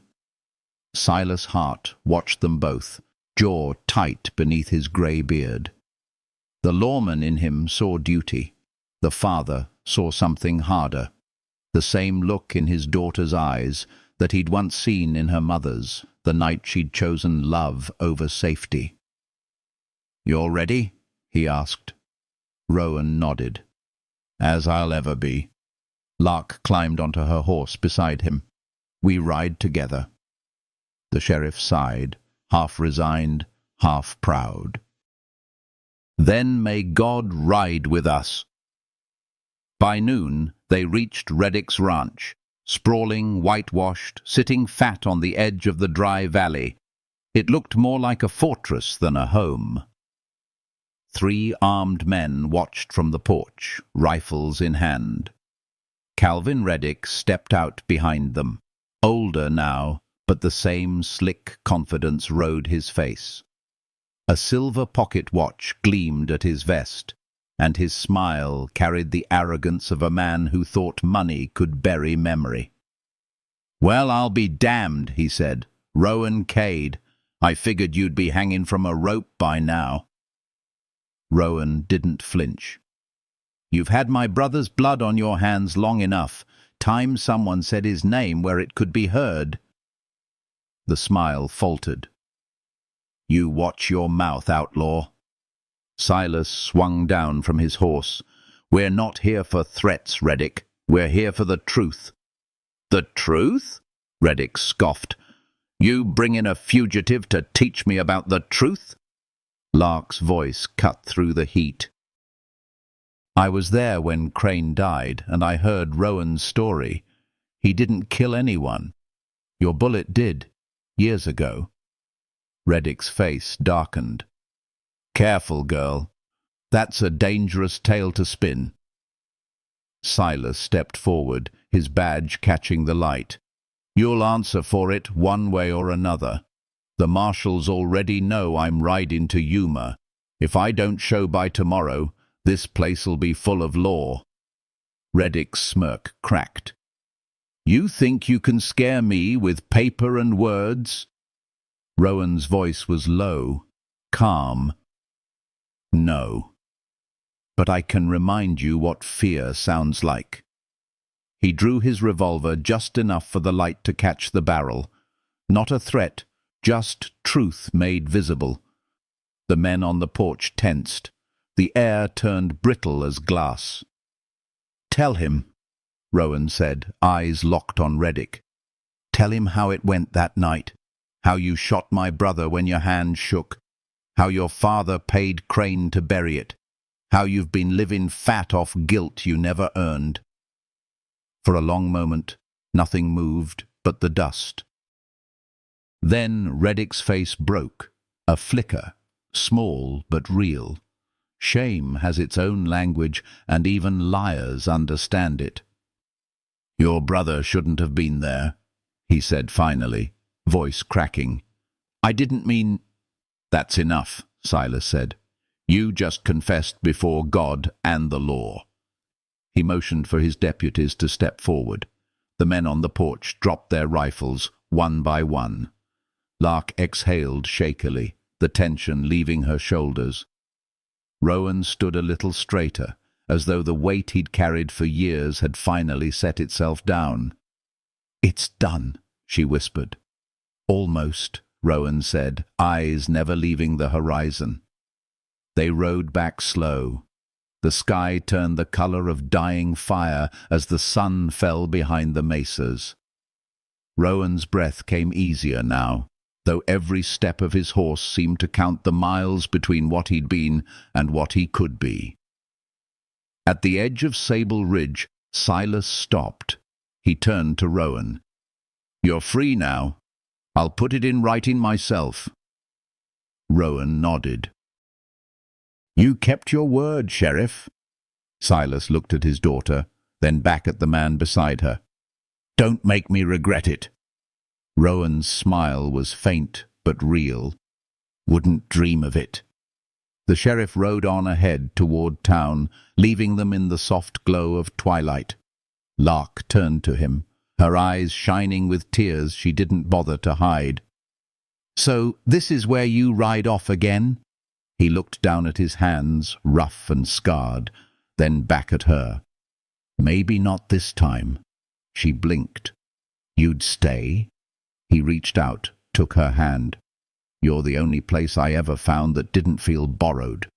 Silas Hart watched them both, jaw tight beneath his grey beard. The lawman in him saw duty. The father saw something harder. The same look in his daughter's eyes that he'd once seen in her mother's, the night she'd chosen love over safety. "You're ready?" he asked. Rowan nodded. "As I'll ever be." Lark climbed onto her horse beside him. "We ride together." The sheriff sighed, half resigned, half proud. "Then may God ride with us." By noon, they reached Reddick's ranch, sprawling, whitewashed, sitting fat on the edge of the dry valley. It looked more like a fortress than a home. 3 armed men watched from the porch, rifles in hand. Calvin Reddick stepped out behind them, older now, but the same slick confidence rode his face. A silver pocket watch gleamed at his vest, and his smile carried the arrogance of a man who thought money could bury memory. "Well, I'll be damned," he said. "Rowan Cade. I figured you'd be hanging from a rope by now." Rowan didn't flinch. "You've had my brother's blood on your hands long enough. Time someone said his name where it could be heard." The smile faltered. "You watch your mouth, outlaw." Silas swung down from his horse. "We're not here for threats, Reddick. We're here for the truth." "The truth?" Reddick scoffed. "You bring in a fugitive to teach me about the truth?" Lark's voice cut through the heat. "I was there when Crane died, and I heard Rowan's story. He didn't kill anyone. Your bullet did, years ago." Reddick's face darkened. "Careful, girl. That's a dangerous tale to spin." Silas stepped forward, his badge catching the light. "You'll answer for it one way or another." The marshals already know I'm riding to Yuma. If I don't show by tomorrow, this place'll be full of law." Reddick's smirk cracked. "You think you can scare me with paper and words?" Rowan's voice was low, calm. "No. But I can remind you what fear sounds like." He drew his revolver just enough for the light to catch the barrel. Not a threat, just truth made visible. The men on the porch tensed. The air turned brittle as glass. "Tell him," Rowan said, eyes locked on Reddick. "Tell him how it went that night, how you shot my brother when your hand shook, how your father paid Crane to bury it, how you've been living fat off guilt you never earned." For a long moment, nothing moved but the dust. Then Reddick's face broke, a flicker, small but real. Shame has its own language, and even liars understand it. "Your brother shouldn't have been there," he said finally, voice cracking. "I didn't mean—" "That's enough," Silas said. "You just confessed before God and the law." He motioned for his deputies to step forward. The men on the porch dropped their rifles, one by one. Lark exhaled shakily, the tension leaving her shoulders. Rowan stood a little straighter, as though the weight he'd carried for years had finally set itself down. "It's done," she whispered. "Almost," Rowan said, eyes never leaving the horizon. They rode back slow. The sky turned the color of dying fire as the sun fell behind the mesas. Rowan's breath came easier now, though every step of his horse seemed to count the miles between what he'd been and what he could be. At the edge of Sable Ridge, Silas stopped. He turned to Rowan. "You're free now. I'll put it in writing myself." Rowan nodded. "You kept your word, Sheriff." Silas looked at his daughter, then back at the man beside her. "Don't make me regret it." Rowan's smile was faint but real. "Wouldn't dream of it." The sheriff rode on ahead toward town, leaving them in the soft glow of twilight. Lark turned to him, her eyes shining with tears she didn't bother to hide. "So this is where you ride off again?" He looked down at his hands, rough and scarred, then back at her. "Maybe not this time." She blinked. "You'd stay?" He reached out, took her hand. "You're the only place I ever found that didn't feel borrowed."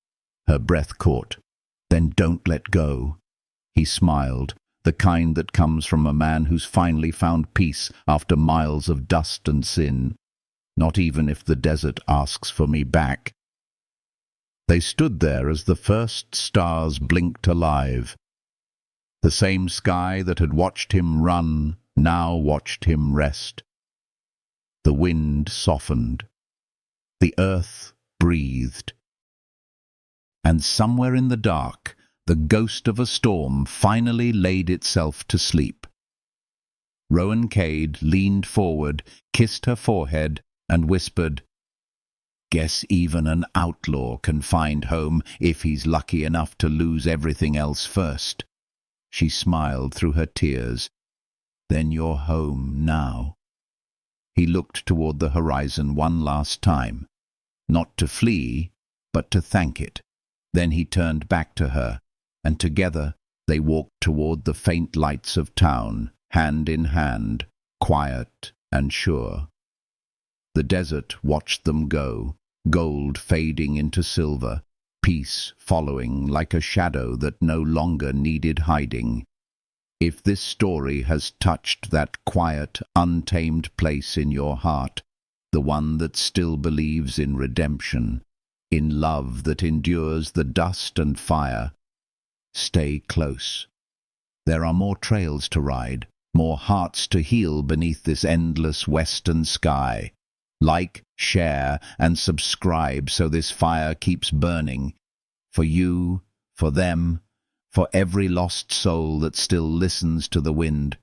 Her breath caught. "Then don't let go." He smiled, the kind that comes from a man who's finally found peace after miles of dust and sin. "Not even if the desert asks for me back." They stood there as the first stars blinked alive. The same sky that had watched him run now watched him rest. The wind softened. The earth breathed. And somewhere in the dark, the ghost of a storm finally laid itself to sleep. Rowan Cade leaned forward, kissed her forehead, and whispered, "Guess even an outlaw can find home if he's lucky enough to lose everything else first." She smiled through her tears. "Then you're home now." He looked toward the horizon one last time, not to flee, but to thank it. Then he turned back to her, and together they walked toward the faint lights of town, hand in hand, quiet and sure. The desert watched them go, gold fading into silver, peace following like a shadow that no longer needed hiding. If this story has touched that quiet, untamed place in your heart, the one that still believes in redemption, in love that endures the dust and fire, stay close. There are more trails to ride, more hearts to heal beneath this endless western sky. Like, share, and subscribe so this fire keeps burning. For you, for them, for every lost soul that still listens to the wind.